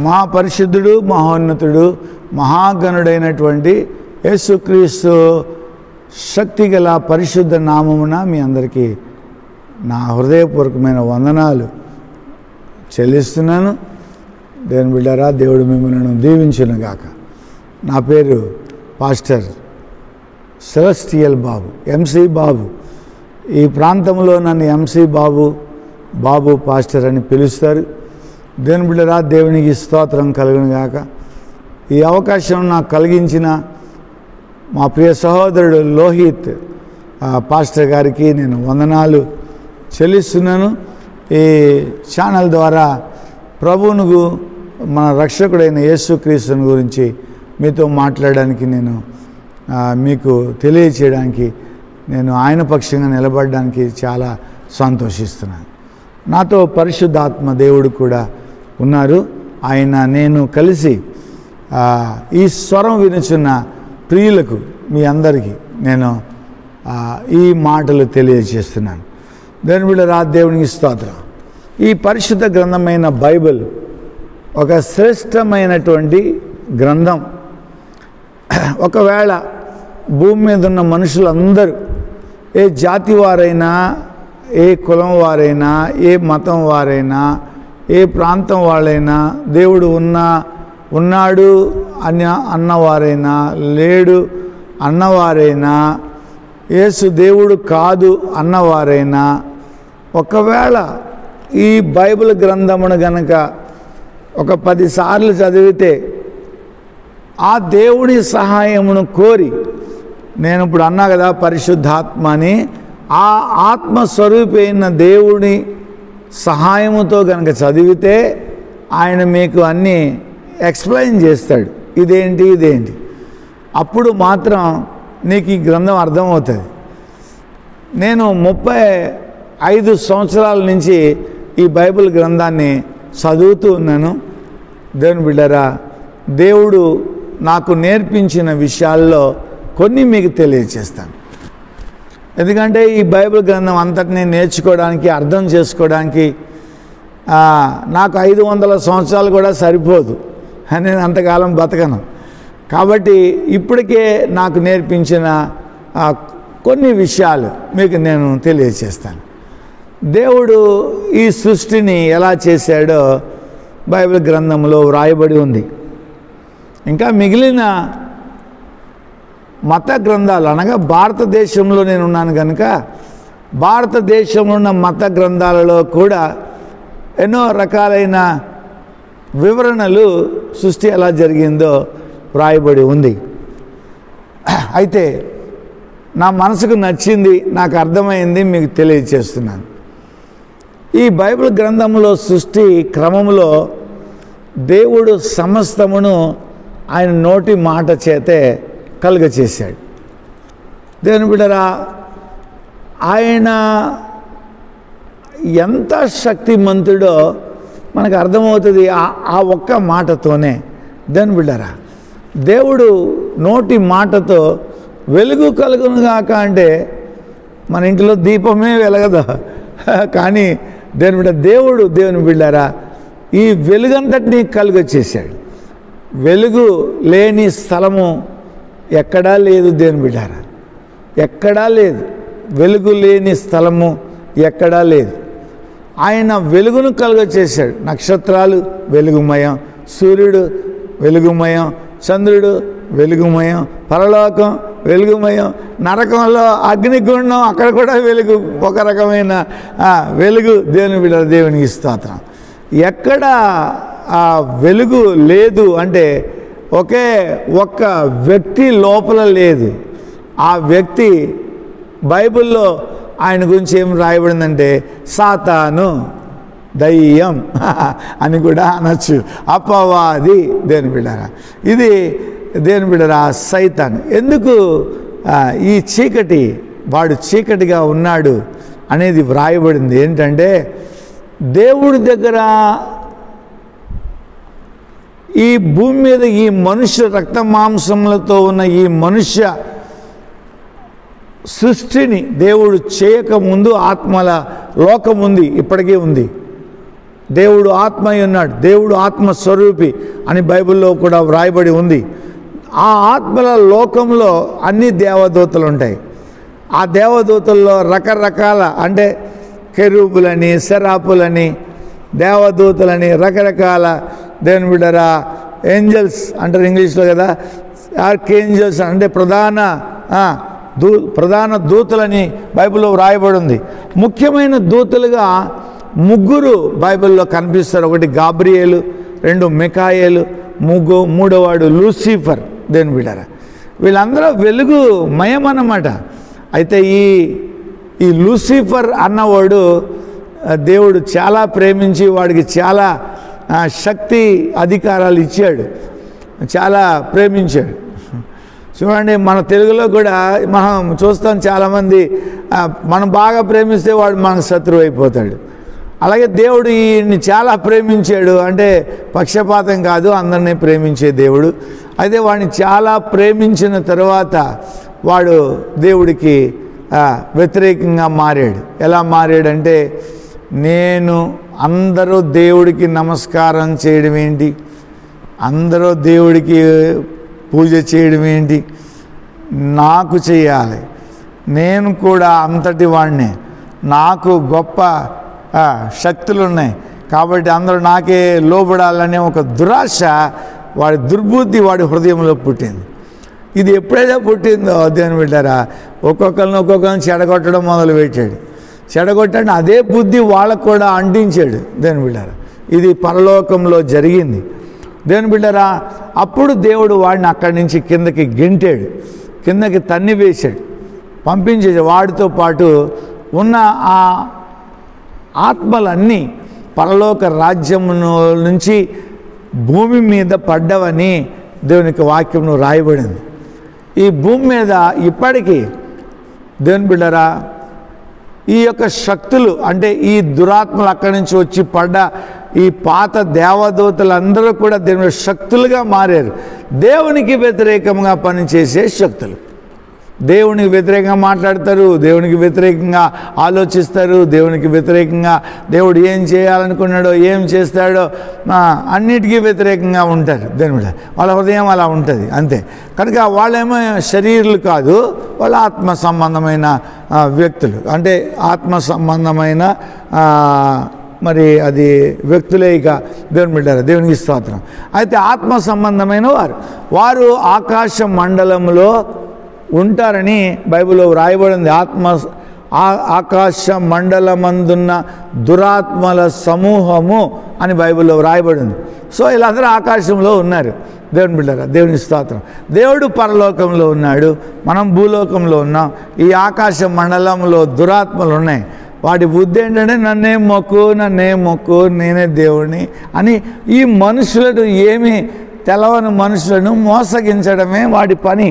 మా పరిశుద్ధుడు, మహోన్నతుడు, మహాగణుడైనటువంటి యేసుక్రీస్తు శక్తి గల పరిశుద్ధ నామమున మీ అందరికీ నా హృదయపూర్వకమైన వందనాలు చెల్లిస్తున్నాను. దేవుని బిడ్డారా, దేవుడు మిమ్మల్ని దీవించునుగాక. నా పేరు పాస్టర్ సెలెస్టియల్ బాబు, ఎంసీ బాబు. ఈ ప్రాంతంలో నన్ను ఎంసీ బాబు పాస్టర్ అని పిలుస్తారు. దేవుని బిడ్డరా, దేవునికి స్తోత్రం కలుగునుగాక. ఈ అవకాశం నాకు కలిగించిన మా ప్రియ సహోదరుడు లోహిత్ పాస్టర్ గారికి నేను వందనాలు చెల్లిస్తున్నాను. ఈ ఛానల్ ద్వారా ప్రభువును, మన రక్షకుడైన యేసుక్రీస్తుని గురించి మీతో మాట్లాడడానికి, నేను మీకు తెలియచేయడానికి, నేను ఆయన పక్షంగా నిలబడడానికి చాలా సంతోషిస్తున్నాను. నాతో పరిశుద్ధాత్మ దేవుడు కూడా ఉన్నారు. ఆయన నేను కలిసి ఈ స్వరం వినుచున్న ప్రియులకు, మీ అందరికీ నేను ఈ మాటలు తెలియజేస్తున్నాను. దేవుని బిడ్డరా, దేవునికి స్తోత్రం. ఈ పరిశుద్ధ గ్రంథమైన బైబిల్ ఒక శ్రేష్టమైనటువంటి గ్రంథం. ఒకవేళ భూమి మీద ఉన్న మనుషులందరూ, ఏ జాతి వారైనా, ఏ కులం వారైనా, ఏ మతం వారైనా, ఏ ప్రాంతం వాళ్ళైనా, దేవుడు ఉన్నాడు అన్నవారైనా, లేడు అన్నవారైనా, యేసు దేవుడు కాదు అన్నవారైనా, ఒకవేళ ఈ బైబిల్ గ్రంథమును గనక ఒక 10 సార్లు చదివితే, ఆ దేవుడి సహాయమును కోరి, నేను ఇప్పుడు అన్నా కదా పరిశుద్ధాత్మ అని, ఆ ఆత్మస్వరూపి అయిన దేవుడి సహాయముతో కనుక చదివితే ఆయన మీకు అన్నీ ఎక్స్ప్లెయిన్ చేస్తాడు. ఇదేంటి అప్పుడు మాత్రం నీకు ఈ గ్రంథం అర్థమవుతుంది. నేను 35 సంవత్సరాల నుంచి ఈ బైబిల్ గ్రంథాన్ని చదువుతూ ఉన్నాను. దేవుని బిడ్డరా, దేవుడు నాకు నేర్పించిన విషయాల్లో కొన్ని మీకు తెలియజేస్తాను. ఎందుకంటే ఈ బైబిల్ గ్రంథం అంతటినీ నేర్చుకోవడానికి, అర్థం చేసుకోవడానికి నాకు 500 సంవత్సరాలు కూడా సరిపోదు. నేను అంతకాలం బతకను. కాబట్టి ఇప్పటికే నాకు నేర్పించిన కొన్ని విషయాలు మీకు నేను తెలియజేస్తాను. దేవుడు ఈ సృష్టిని ఎలా చేశాడో బైబిల్ గ్రంథంలో వ్రాయబడి ఉంది. ఇంకా మిగిలిన మత గ్రంథాలు, అనగా భారతదేశంలో నేను ఉన్నాను కనుక భారతదేశంలో ఉన్న మత గ్రంథాలలో కూడా ఎన్నో రకాలైన వివరణలు సృష్టి ఎలా జరిగిందో వ్రాయబడి ఉంది. అయితే నా మనసుకు నచ్చింది, నాకు అర్థమైంది, మీకు తెలియజేస్తున్నాను. ఈ బైబిల్ గ్రంథంలో సృష్టి క్రమంలో దేవుడు సమస్తమును ఆయన నోటి మాట చేతే కలుగచేశాడు. దేవుని బిడ్డరా, ఆయన ఎంత శక్తిమంతుడో మనకు అర్థమవుతుంది ఆ ఒక్క మాటతోనే. దేవుని బిడ్డరా, దేవుడు నోటి మాటతో వెలుగు కలుగునుగాక అంటే మన ఇంట్లో దీపమే వెలగదా, కానీ దేవుని బిడ్డరా ఈ వెలుగంతటినీ కలుగచేశాడు. వెలుగు లేని స్థలము ఎక్కడా లేదు. దేవుని బిడ్డారా, ఎక్కడా లేదు. వెలుగు లేని స్థలము ఎక్కడా లేదు. ఆయన వెలుగును కలుగచేశాడు. నక్షత్రాలు వెలుగుమయం, సూర్యుడు వెలుగుమయం, చంద్రుడు వెలుగుమయం, పరలోకం వెలుగుమయం, నరకంలో అగ్నిగుండం అక్కడ కూడా వెలుగు, ఒక రకమైన వెలుగు. దేవుని బిడ్డ, దేవునికి స్తోత్రం. ఎక్కడ ఆ వెలుగు లేదు అంటే ఒకే ఒక్క వ్యక్తి లోపల లేదు. ఆ వ్యక్తి బైబిల్లో ఆయన గురించి ఏం రాయబడిందంటే సాతాను, దయ్యం అని కూడా అనొచ్చు, అపవాది. దేవుని బిడ్డరా, ఇది దేవుని బిడ్డరా సైతాన్. ఎందుకు ఈ చీకటి, వాడు చీకటిగా ఉన్నాడు అనేది వ్రాయబడింది. ఏంటంటే దేవుడి దగ్గర ఈ భూమి మీద ఈ మనుష్య రక్త మాంసములతో ఉన్న ఈ మనుష్య సృష్టిని దేవుడు చేయకముందు ఆత్మల లోకం ఉంది, ఇప్పటికీ ఉంది. దేవుడు ఆత్మ అయి ఉన్నాడు, దేవుడు ఆత్మస్వరూపి అని బైబిల్లో కూడా వ్రాయబడి ఉంది. ఆ ఆత్మల లోకంలో అన్ని దేవదూతలు ఉంటాయి. ఆ దేవదూతల్లో రకరకాల అంటే కెరూబులని, సెరాపులని, దేవదూతలని, రకరకాల దేవుని బిడ్డరా ఏంజల్స్ అంటారు ఇంగ్లీష్లో కదా, ఆర్కేంజల్స్ అంటే ప్రధాన దూతలని బైబిల్లో వ్రాయబడి ఉంది. ముఖ్యమైన దూతలుగా ముగ్గురు బైబిల్లో కనిపిస్తారు. ఒకటి గాబ్రియేలు, రెండు మికాయేలు, మూడోవాడు లూసిఫర్. దేవుని బిడ్డరా వీళ్ళందరూ వెలుగు మయం అన్నమాట. అయితే ఈ లూసిఫర్ అన్నవాడు దేవుడు చాలా ప్రేమించి వాడికి చాలా శక్తి అధికారాలు ఇచ్చాడు, చాలా ప్రేమించాడు. చూడండి, మన తెలుగులో కూడా మనం చూస్తాం, చాలామంది మనం బాగా ప్రేమిస్తే వాడు మనకు శత్రువు అయిపోతాడు. అలాగే దేవుడు ఈయన్ని చాలా ప్రేమించాడు, అంటే పక్షపాతం కాదు, అందరినీ ప్రేమించే దేవుడు. అయితే వాడిని చాలా ప్రేమించిన తర్వాత వాడు దేవుడికి వ్యతిరేకంగా మారాడు. ఎలా మారాడంటే, నేను అందరూ దేవుడికి నమస్కారం చేయడం ఏంటి, అందరూ దేవుడికి పూజ చేయడం ఏంటి, నాకు చేయాలి, నేను కూడా అంతటి వాడిని, నాకు గొప్ప శక్తులు ఉన్నాయి కాబట్టి అందరూ నాకే లోబడాలనే ఒక దురాశ, వాడి దుర్బుద్ధి వాడి హృదయంలో పుట్టింది. ఇది ఎప్పుడైతే పుట్టిందో దేవుని బిడ్డరా ఒక్కొక్కరిని చెడగొట్టడం మొదలుపెట్టాడు. చెడగొట్టండి అదే బుద్ధి వాళ్ళకు కూడా అంటించాడు. దేవుని బిడ్డరా ఇది పరలోకంలో జరిగింది. దేవుని బిడ్డరా అప్పుడు దేవుడు వాడిని అక్కడి నుంచి కిందకి గెంటాడు, కిందకి తన్ని వేశాడు, పంపించేది. వాడితో పాటు ఉన్న ఆ ఆత్మలన్నీ పరలోక రాజ్యం నుంచి భూమి మీద పడ్డవని దేవునికి వాక్యంలో రాయబడింది. ఈ భూమి మీద ఇప్పటికీ దేవుని బిడ్డరా ఈ యొక్క శక్తులు అంటే ఈ దురాత్మలు అక్కడి నుంచి వచ్చి పడ్డ ఈ పాత దేవదూతలందరూ కూడా దేవుని శక్తులుగా మారారు. దేవునికి వ్యతిరేకంగా పనిచేసే శక్తులు. దేవునికి వ్యతిరేకంగా మాట్లాడతారు, దేవునికి వ్యతిరేకంగా ఆలోచిస్తారు, దేవునికి వ్యతిరేకంగా దేవుడు ఏం చేయాలనుకున్నాడో ఏం చేస్తాడో అన్నిటికీ వ్యతిరేకంగా ఉంటారు. దేవుని మీద వాళ్ళ హృదయం అలా ఉంటుంది అంతే. కనుక వాళ్ళేమో శరీరులు కాదు, వాళ్ళ ఆత్మ సంబంధమైన వ్యక్తులు. అంటే ఆత్మ సంబంధమైన మరి అది వ్యక్తులే. ఇక దేవుని బిడ్డారు, దేవునికి స్తోత్రం. అయితే ఆత్మ సంబంధమైన వారు ఆకాశ మండలంలో ఉంటారని బైబిల్లో వ్రాయబడింది. ఆకాశ మండలమందున్న దురాత్మల సమూహము అని బైబిల్లో వ్రాయబడింది. సో వీళ్ళందరూ ఆకాశంలో ఉన్నారు. దేవుని బిడ్డరా, దేవుని స్తోత్రం. దేవుడు పరలోకంలో ఉన్నాడు, మనం భూలోకంలో ఉన్నాం. ఈ ఆకాశ మండలంలో దురాత్మలు ఉన్నాయి. వాటి బుద్ధి ఏంటంటే నన్నేం మొక్కు, నేనే దేవుడిని అని ఈ మనుషులను, ఏమి తెలవని మనుషులను మోసగించడమే వాడి పని.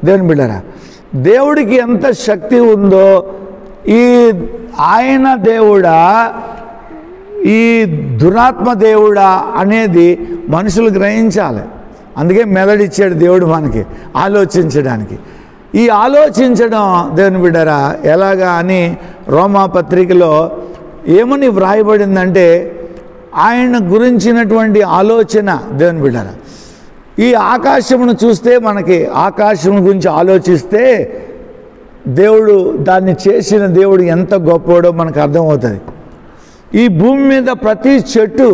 దేవుని బిడ్డరా దేవుడికి ఎంత శక్తి ఉందో ఆయన దేవుడా ఈ దురాత్మ దేవుడా అనేది మనుషులు గ్రహించాలి. అందుకే మెదడిచ్చాడు దేవుడు మనకి ఆలోచించడానికి. ఈ ఆలోచించడం దేవుని బిడ్డరా ఎలాగా అని రోమాపత్రికలో ఏమని వ్రాయబడిందంటే, ఆయన గురించినటువంటి ఆలోచన దేవుని బిడ్డరా ఈ ఆకాశమును చూస్తే, మనకి ఆకాశం గురించి ఆలోచిస్తే దేవుడు దాన్ని చేసిన దేవుడు ఎంత గొప్పవాడో మనకు అర్థమవుతుంది. ఈ భూమి మీద ప్రతి చెట్టు,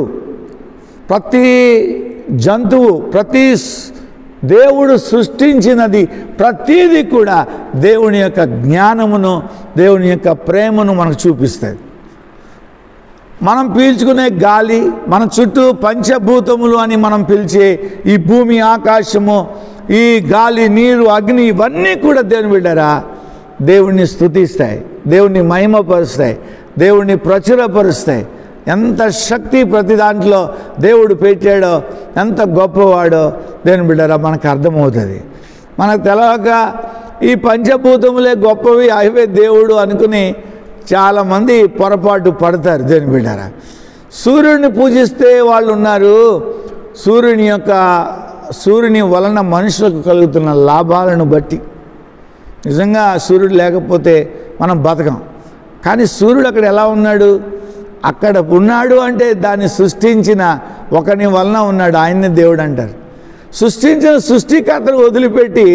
ప్రతి జంతువు, ప్రతి దేవుడు సృష్టించినది ప్రతీది కూడా దేవుని యొక్క జ్ఞానమును, దేవుని యొక్క ప్రేమను మనకు చూపిస్తుంది. మనం పీల్చుకునే గాలి, మన చుట్టూ పంచభూతములు అని మనం పిలిచే ఈ భూమి, ఆకాశము, ఈ గాలి, నీరు, అగ్ని, ఇవన్నీ కూడా దేవుని బిడ్డరా దేవుణ్ణి స్తుతిస్తాయి, దేవుణ్ణి మహిమపరుస్తాయి, దేవుణ్ణి ప్రచురపరుస్తాయి. ఎంత శక్తి ప్రతి దాంట్లో దేవుడు పెట్టాడో, ఎంత గొప్పవాడో దేవుని బిడ్డరా మనకు అర్థమవుతుంది. మనకు తెలవక ఈ పంచభూతములే గొప్పవి, అవే దేవుడు అనుకుని చాలామంది పొరపాటు పడతారు. దేవుని బిడ్డరా సూర్యుడిని పూజిస్తే వాళ్ళు ఉన్నారు. సూర్యుని వలన మనుషులకు కలుగుతున్న లాభాలను బట్టి నిజంగా సూర్యుడు లేకపోతే మనం బతకం. కానీ సూర్యుడు అక్కడ ఎలా ఉన్నాడు? అక్కడ ఉన్నాడు అంటే దాన్ని సృష్టించిన ఒకని వలన ఉన్నాడు, ఆయన్ని దేవుడు అంటారు. సృష్టించిన సృష్టికర్తను వదిలిపెట్టి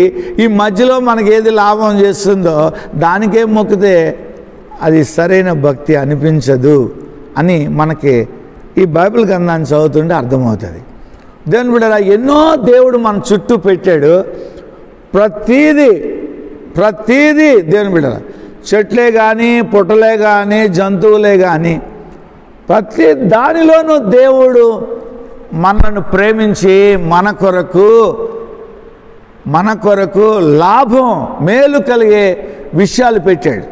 ఈ మధ్యలో మనకి ఏది లాభం చేస్తుందో దానికే మొక్కితే అది సరైన భక్తి అనిపించదు అని మనకి ఈ బైబిల్ గ్రంథాన్ని చదువుతుంటే అర్థమవుతుంది. దేవుని బిడ్డలారా, ఎన్నో దేవుడు మన చుట్టూ పెట్టాడు. ప్రతీది దేవుని బిడ్డలారా, చెట్లే కానీ, పుట్టలే కానీ, జంతువులే కానీ, ప్రతి దానిలోనూ దేవుడు మనను ప్రేమించి మన కొరకు లాభం, మేలు కలిగే విషయాలు పెట్టాడు.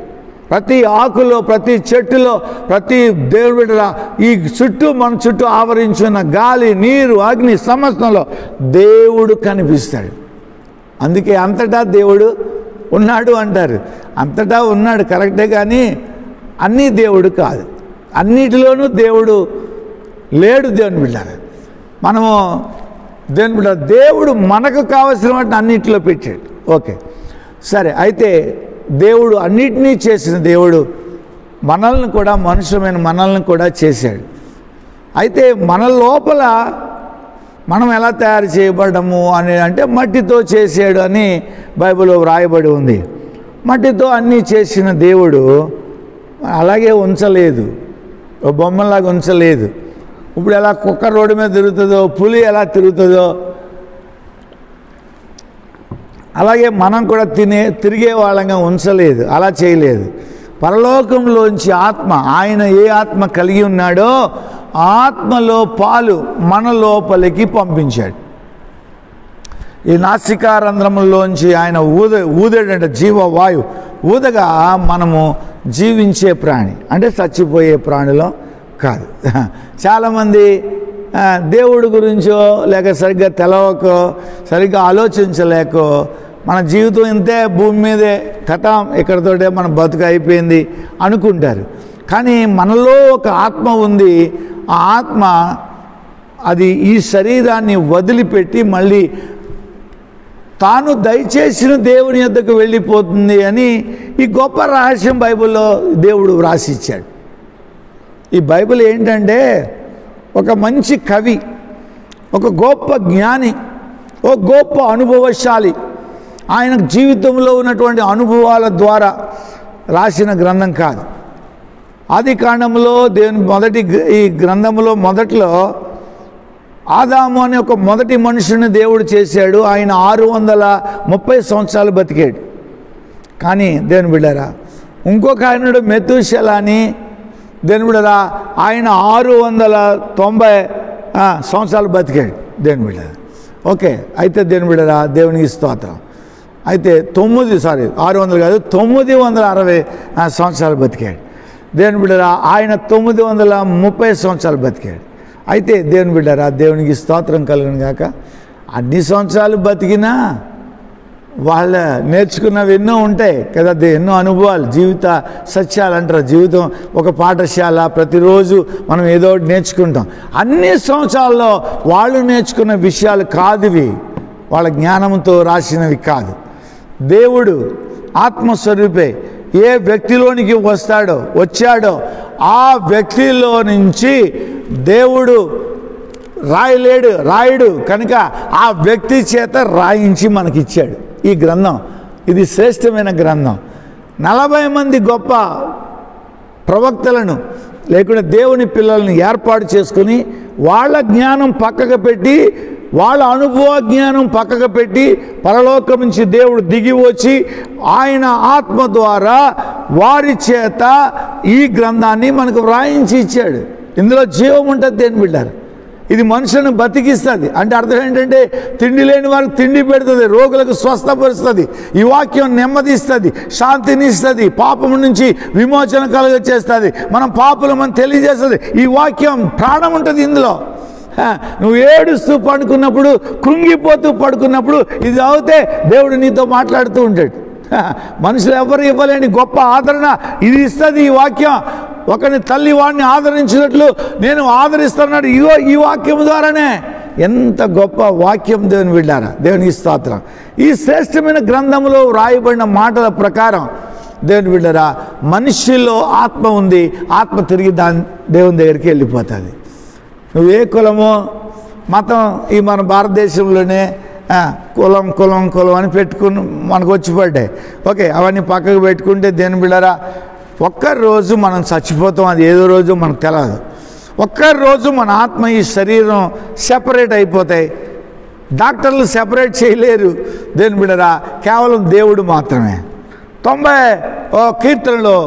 ప్రతి ఆకులో, ప్రతి చెట్టులో, ప్రతి దేవుడి బిడ్డల ఈ మన చుట్టూ ఆవరించిన గాలి, నీరు, అగ్ని సమస్తంలో దేవుడు కనిపిస్తాడు. అందుకే అంతటా దేవుడు ఉన్నాడు అంటారు. అంతటా ఉన్నాడు కరెక్టే, కానీ అన్నీ దేవుడు కాదు, అన్నిటిలోనూ దేవుడు లేడు. దేవుని బిడ్డలారా, మనము దేవుని బిడ్డ, దేవుడు మనకు కావలసిన వాటిని అన్నింటిలో పెట్టాడు. ఓకే, సరే. అయితే దేవుడు అన్నిటినీ చేసిన దేవుడు మనల్ని కూడా, మనుషులమైన మనల్ని కూడా చేశాడు. అయితే మన లోపల మనం ఎలా తయారు చేయబడ్డము అని అంటే మట్టితో చేసాడు అని బైబిల్లో వ్రాయబడి ఉంది. మట్టితో అన్నీ చేసిన దేవుడు అలాగే ఉంచలేదు, ఓ బొమ్మలాగా ఉంచలేదు. ఇప్పుడు ఎలా కుక్క రోడ్డు మీద తిరుగుతుందో, పులి ఎలా తిరుగుతుందో, అలాగే మనం కూడా తిరిగే వాళ్ళంగా ఉంచలేదు, అలా చేయలేదు. పరలోకంలోంచి ఆత్మ, ఆయన ఏ ఆత్మ కలిగి ఉన్నాడో ఆత్మలో పాలు మన లోపలికి పంపించాడు. ఈ నాసికారంధ్రములోంచి ఆయన ఊదేడంటే జీవవాయు ఊదగా మనము జీవించే ప్రాణి, అంటే చచ్చిపోయే ప్రాణిలో కాదు. చాలామంది దేవుడి గురించో లేక సరిగ్గా తెలవకో, సరిగ్గా ఆలోచించలేకో, మన జీవితం ఇంతే, భూమి మీదే కథం, ఇక్కడితోటే మన బతుకు అయిపోయింది అనుకుంటారు. కానీ మనలో ఒక ఆత్మ ఉంది. ఆ ఆత్మ అది ఈ శరీరాన్ని వదిలిపెట్టి మళ్ళీ తాను దయచేసిన దేవుని యొద్దకు వెళ్ళిపోతుంది అని ఈ గొప్ప రహస్యం బైబిల్లో దేవుడు వ్రాసిచ్చాడు. ఈ బైబిల్ ఏంటంటే ఒక మంచి కవి, ఒక గొప్ప జ్ఞాని, ఒక గొప్ప అనుభవశాలి, ఆయన జీవితంలో ఉన్నటువంటి అనుభవాల ద్వారా రాసిన గ్రంథం కాదు. ఆది కాండంలో దేవుని ఈ గ్రంథంలో మొదట్లో ఆదాము అనే ఒక మొదటి మనుషుని దేవుడు చేశాడు. ఆయన 630 సంవత్సరాలు బతికాడు. కానీ దేవుని బిడ్డలారా, ఇంకొక ఆయనడు మెతూషెలా అని, దేవుని బిడ్డలారా, ఆయన 690 సంవత్సరాలు బతికాడు. దేవుని బిడ్డలారా, ఓకే. అయితే దేవుని బిడ్డలారా, దేవునికి స్తోత్రం. అయితే 600 కాదు, 960 సంవత్సరాలు బతికాడు. దేవుని బిడ్డలారా, ఆయన 930 సంవత్సరాలు బతికాడు. అయితే దేవుని బిడ్డలారా, దేవునికి స్తోత్రం కలుగును గాక. అన్ని సంవత్సరాలు బతికినా వాళ్ళ నేర్చుకున్నవి ఎన్నో ఉంటాయి కదా, ఎన్నో అనుభవాలు, జీవిత సత్యాలు అంటారు. జీవితం ఒక పాఠశాల, ప్రతిరోజు మనం ఏదో ఒకటి నేర్చుకుంటాం. అన్ని సంవత్సరాల్లో వాళ్ళు నేర్చుకున్న విషయాలు కాదు ఇవి, వాళ్ళ జ్ఞానంతో రాసినవి కాదు. దేవుడు ఆత్మస్వరూపే ఏ వ్యక్తిలోనికి వచ్చాడో ఆ వ్యక్తిలో నుంచి దేవుడు రాయుడు కనుక ఆ వ్యక్తి చేత రాయించి మనకిచ్చాడు ఈ గ్రంథం. ఇది శ్రేష్టమైన గ్రంథం. 40 మంది గొప్ప ప్రవక్తలను లేకుంటే దేవుని పిల్లల్ని ఏర్పాటు చేసుకుని వాళ్ళ జ్ఞానం పక్కకు పెట్టి, వాళ్ళ అనుభవ జ్ఞానం పక్కకు పెట్టి, పరలోకం నుంచి దేవుడు దిగి వచ్చి ఆయన ఆత్మ ద్వారా వారి చేత ఈ గ్రంథాన్ని మనకు వ్రాయించి ఇచ్చాడు. ఇందులో జీవం ఉంటుంది. దేని బిడ్డారు, ఇది మనుషులను బతికిస్తుంది. అంటే అర్థం ఏంటంటే తిండి లేని వారికి తిండి పెడుతుంది, రోగులకు స్వస్థపరుస్తుంది, ఈ వాక్యం నెమ్మదిస్తుంది, శాంతినిస్తుంది, పాపం నుంచి విమోచన కలుగచేస్తుంది, మనం పాపులమని తెలియజేస్తుంది. ఈ వాక్యం ప్రాణం ఉంటుంది ఇందులో. నువ్వు ఏడుస్తూ పడుకున్నప్పుడు, కృంగిపోతూ పడుకున్నప్పుడు ఇది చదివితే దేవుడు నీతో మాట్లాడుతూ ఉంటాడు. మనుషులు ఎవరు ఇవ్వలేని గొప్ప ఆదరణ ఇది ఇస్తుంది ఈ వాక్యం. ఒకని తల్లి వాడిని ఆదరించినట్లు నేను ఆదరిస్తున్నాడు ఇగో ఈ వాక్యం ద్వారానే. ఎంత గొప్ప వాక్యం దేవుని బిడ్డారా, దేవునికి స్తోత్రం. ఈ శ్రేష్టమైన గ్రంథంలో వ్రాయబడిన మాటల ప్రకారం దేవుని బిడ్డరా, మనిషిలో ఆత్మ ఉంది, ఆత్మ తిరిగి దేవుని దగ్గరికి వెళ్ళిపోతుంది. నువ్వే కులమో మతం ఈ మన భారతదేశంలోనే కులం కులం కులం అని పెట్టుకుని మనకు వచ్చి పడ్డాయి. ఓకే, అవన్నీ పక్కకు పెట్టుకుంటే దేవుని బిడ్డరా, ఒక్కరోజు మనం చచ్చిపోతాం, అది ఏదో రోజు మనకు తెలియదు. ఒక్కరోజు మన ఆత్మ ఈ శరీరం సెపరేట్ అయిపోతాయి. డాక్టర్లు సెపరేట్ చేయలేరు దేవుని బిడ్డరా, కేవలం దేవుడు మాత్రమే. 90 కీర్తనలో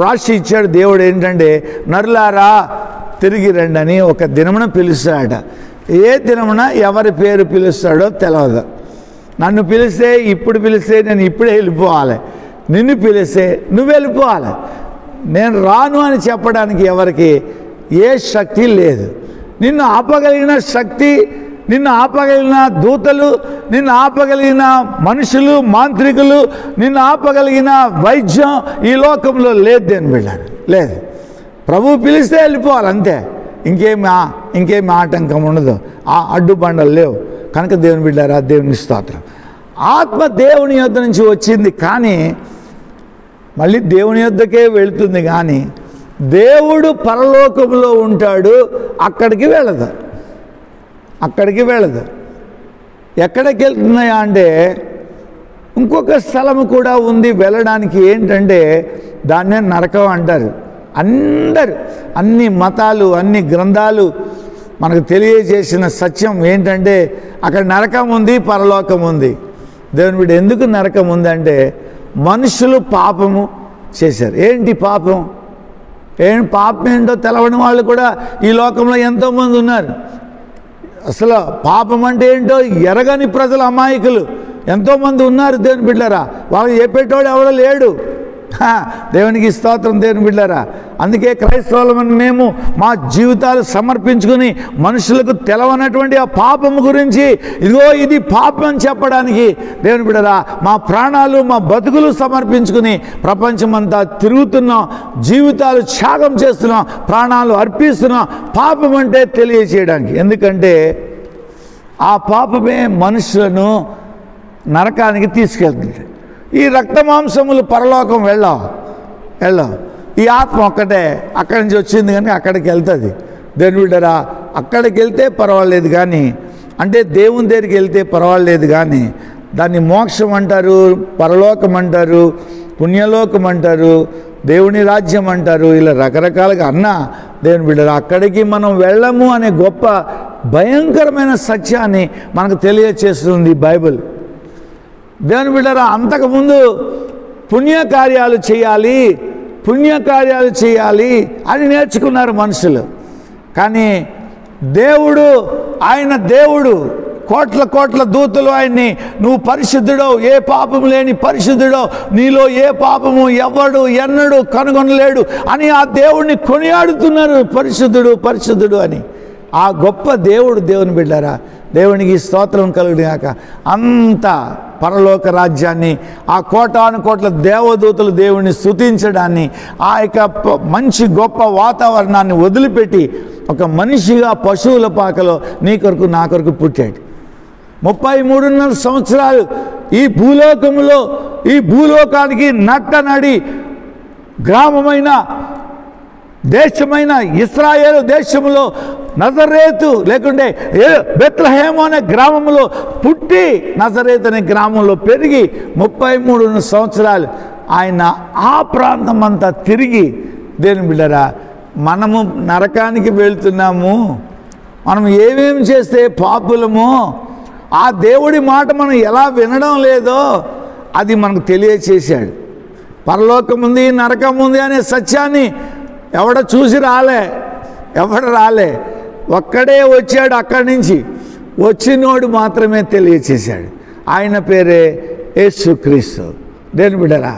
రాసి ఇచ్చాడు దేవుడు ఏంటంటే, నరులారా తిరిగి రండి అని ఒక దినమున పిలుస్తాడట. ఏ దినమున ఎవరి పేరు పిలుస్తాడో తెలియదు. నన్ను పిలిస్తే, ఇప్పుడు పిలిస్తే నేను ఇప్పుడే వెళ్ళిపోవాలి, నిన్ను పిలిస్తే నువ్వు వెళ్ళిపోవాలి. నేను రాను అని చెప్పడానికి ఎవరికి ఏ శక్తి లేదు. నిన్ను ఆపగలిగిన శక్తి, నిన్ను ఆపగలిగిన దూతలు, నిన్ను ఆపగలిగిన మనుషులు, మాంత్రికులు, నిన్ను ఆపగలిగిన వైద్యం ఈ లోకంలో లేదు దేని బిడ్డారు, లేదు. ప్రభువు పిలిస్తే వెళ్ళిపోవాలి అంతే, ఇంకేమి ఆటంకం ఉండదు, ఆ అడ్డుబండలు లేవు. కనుక దేవుని బిడ్డారా, దేవుని స్తోత్రం. ఆత్మ దేవుని యొద్ద నుంచి వచ్చింది, కానీ మళ్ళీ దేవుని యొద్దకే వెళుతుంది, కానీ దేవుడు పరలోకంలో ఉంటాడు, అక్కడికి వెళ్ళదు. ఎక్కడికి వెళ్తున్నాయా అంటే, ఇంకొక స్థలము కూడా ఉంది వెళ్ళడానికి. ఏంటంటే దాన్నే నరకం అంటారు. అందరూ, అన్ని మతాలు, అన్ని గ్రంథాలు మనకు తెలియజేసిన సత్యం ఏంటంటే, అక్కడ నరకం ఉంది, పరలోకం ఉంది. దేవుని బిడ్డ, ఎందుకు నరకం ఉందంటే, మనుషులు పాపము చేశారు. ఏంటి పాపం? పాపం ఏంటో తెలవని వాళ్ళు కూడా ఈ లోకంలో ఎంతోమంది ఉన్నారు. అసలు పాపం అంటే ఏంటో ఎరగని ప్రజలు, అమాయకులు ఎంతోమంది ఉన్నారు దేవుని బిడ్డలారా. వాళ్ళకి చెప్పేటోడు ఎవడో లేడు. దేవునికి స్తోత్రం దేవుని బిడ్డలారా. అందుకే క్రైస్తవులమని మేము మా జీవితాలు సమర్పించుకుని మనుషులకు తెలవనటువంటి ఆ పాపము గురించి, ఇదిగో ఇది పాపం అని చెప్పడానికి దేవుని బిడ్డలారా మా ప్రాణాలు, మా బతుకులు సమర్పించుకుని ప్రపంచమంతా తిరుగుతున్నాం, జీవితాలు త్యాగం చేస్తున్నాం, ప్రాణాలు అర్పిస్తున్నాం, పాపం అంటే తెలియచేయడానికి. ఎందుకంటే ఆ పాపమే మనుషులను నరకానికి తీసుకెళ్తుంది. ఈ రక్తమాంసములు పరలోకం వెళ్ళాం. ఈ ఆత్మ ఒక్కటే అక్కడి నుంచి వచ్చింది, కానీ అక్కడికి వెళ్తుంది. దేవుని బిడ్డరా, అక్కడికి వెళ్తే పర్వాలేదు, కానీ అంటే దేవుని దగ్గరికి వెళ్తే పర్వాలేదు, కానీ దాన్ని మోక్షం అంటారు, పరలోకం అంటారు, పుణ్యలోకం అంటారు, దేవుని రాజ్యం అంటారు, ఇలా రకరకాలుగా అన్నా దేవుని బిడ్డరా, అక్కడికి మనం వెళ్ళము అనే గొప్ప భయంకరమైన సత్యాన్ని మనకు తెలియచేస్తుంది బైబిల్. దేవుని బిడ్డరా, అంతకుముందు పుణ్యకార్యాలు చేయాలి అని నేర్చుకున్నారు మనుషులు. కానీ ఆయన దేవుడు, కోట్ల దూతలు ఆయన్ని, నువ్వు పరిశుద్ధుడవు, ఏ పాపము లేని పరిశుద్ధుడవు, నీలో ఏ పాపము ఎవడు ఎన్నడూ కనుగొనలేడు అని ఆ దేవుడిని కొనియాడుతున్నారు. పరిశుద్ధుడు అని ఆ గొప్ప దేవుడు. దేవుని బిడ్డారా, దేవునికి స్తోత్రం కలుగుగాక. అంత పరలోక రాజ్యాన్ని, ఆ కోటాను దేవదూతలు దేవుణ్ణి స్తుతించడాన్ని, ఆ యొక్క మంచి గొప్ప వాతావరణాన్ని వదిలిపెట్టి ఒక మనిషిగా పశువుల పాకలో నీ కొరకు నా కొరకు పుట్టాడు. 33.5 సంవత్సరాలు ఈ భూలోకానికి నట్టనడి గ్రామమైన దేశమైన ఇశ్రాయేలు దేశంలో నజరేతు లేకుంటే బెత్లెహేము అనే గ్రామంలో పుట్టి, నజరేతు అనే గ్రామంలో పెరిగి 33 సంవత్సరాలు ఆయన ఆ ప్రాంతం అంతా తిరిగి, దేవుని బిడ్డరా, మనము నరకానికి వెళ్తున్నాము, మనం ఏమేమి చేస్తే పాపులమో, ఆ దేవుడి మాట మనం ఎలా వినడం లేదో అది మనకు తెలియచేశాడు. పరలోకం ఉంది, నరకం ఉంది అనే సత్యాన్ని ఎవడ చూసి రాలే, ఒక్కడే వచ్చాడు. అక్కడి నుంచి వచ్చినోడు మాత్రమే తెలియచేశాడు. ఆయన పేరే యేసుక్రీస్తు. దేవుని బిడ్డరా,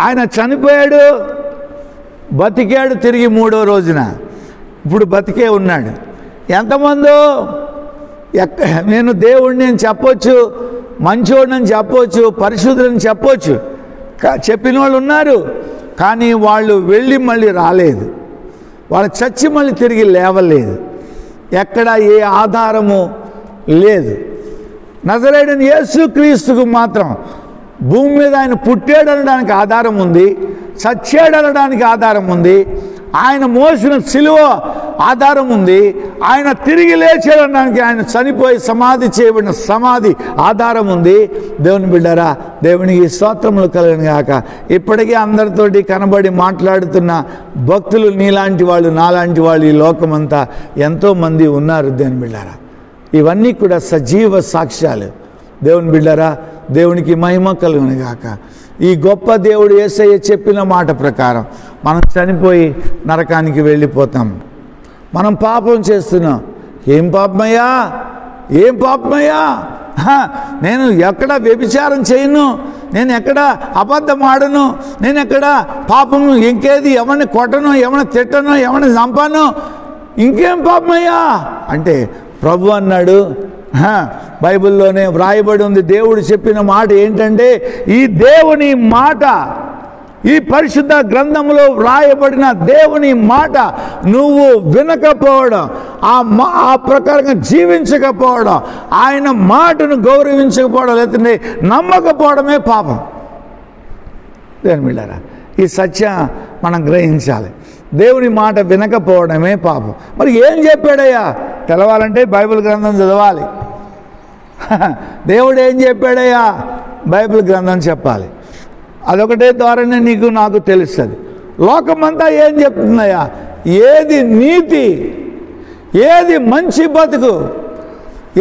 ఆయన చనిపోయాడు, బతికాడు తిరిగి 3వ రోజున. ఇప్పుడు బతికే ఉన్నాడు. ఎంతమందో నేను దేవుడిని అని చెప్పొచ్చు, మంచోడిని చెప్పొచ్చు, పరిశుద్ధులని చెప్పొచ్చు, చెప్పిన వాళ్ళు ఉన్నారు. కానీ వాళ్ళు వెళ్ళి మళ్ళీ రాలేదు, వాళ్ళు చచ్చి మళ్ళీ తిరిగి లేవలేదు. ఎక్కడ ఏ ఆధారము లేదు. నజరేయుడైన యేసుక్రీస్తుకు మాత్రం భూమి మీద ఆయన పుట్టాడు అనడానికి ఆధారం ఉంది, చచ్చాడు అనడానికి ఆధారం ఉంది, ఆయన మోసిన సిలువ ఆధారం ఉంది, ఆయన తిరిగి లేచాడనడానికి, ఆయన చనిపోయి సమాధి చేయబడిన సమాధి ఆధారం ఉంది. దేవుని బిడ్డారా, దేవునికి స్తోత్రములు కలుగును గాక. ఇప్పటికీ అందరితోటి కనబడి మాట్లాడుతున్న భక్తులు నీలాంటి వాళ్ళు, నాలాంటి వాళ్ళు ఈ లోకమంతా ఎంతోమంది ఉన్నారు. దేవుని బిడ్డారా, ఇవన్నీ కూడా సజీవ సాక్ష్యాలు. దేవుని బిడ్డారా, దేవునికి మహిమ కలుగును గాక. ఈ గొప్ప దేవుడు యేసయ్య చెప్పిన మాట ప్రకారం మనం చనిపోయి నరకానికి వెళ్ళిపోతాం. మనం పాపం చేస్తున్నాం. ఏం పాపమయ్యా, ఏం పాపమయ్యా? నేను ఎక్కడ వ్యభిచారం చేయను, నేను ఎక్కడ అబద్ధం ఆడను, నేను ఎక్కడ పాపము ఇంకేది ఎవరిని కొట్టను, ఎవరిని తిట్టను, ఎవరిని చంపాను, ఇంకేం పాపమయ్యా అంటే ప్రభు అన్నాడు. బైబిల్లోనే వ్రాయబడి ఉంది. దేవుడు చెప్పిన మాట ఏంటంటే, ఈ దేవుని మాట, ఈ పరిశుద్ధ గ్రంథంలో వ్రాయబడిన దేవుని మాట నువ్వు వినకపోవడం, ఆ ప్రకారంగా జీవించకపోవడం, ఆయన మాటను గౌరవించకపోవడం, లేదంటే నమ్మకపోవడమే పాపం. దేని మిళ్ళారా, ఈ సత్యం మనం గ్రహించాలి. దేవుని మాట వినకపోవడమే పాపం. మరి ఏం చెప్పాడయ్యా తెలవాలంటే బైబిల్ గ్రంథం చదవాలి. దేవుడు ఏం చెప్పాడయ్యా, బైబిల్ గ్రంథం చెప్పాలి. అదొకటే ద్వారానే నీకు నాకు తెలుస్తుంది. లోకమంతా ఏం చెప్తుందయ్యా, ఏది నీతి, ఏది మంచి బతుకు,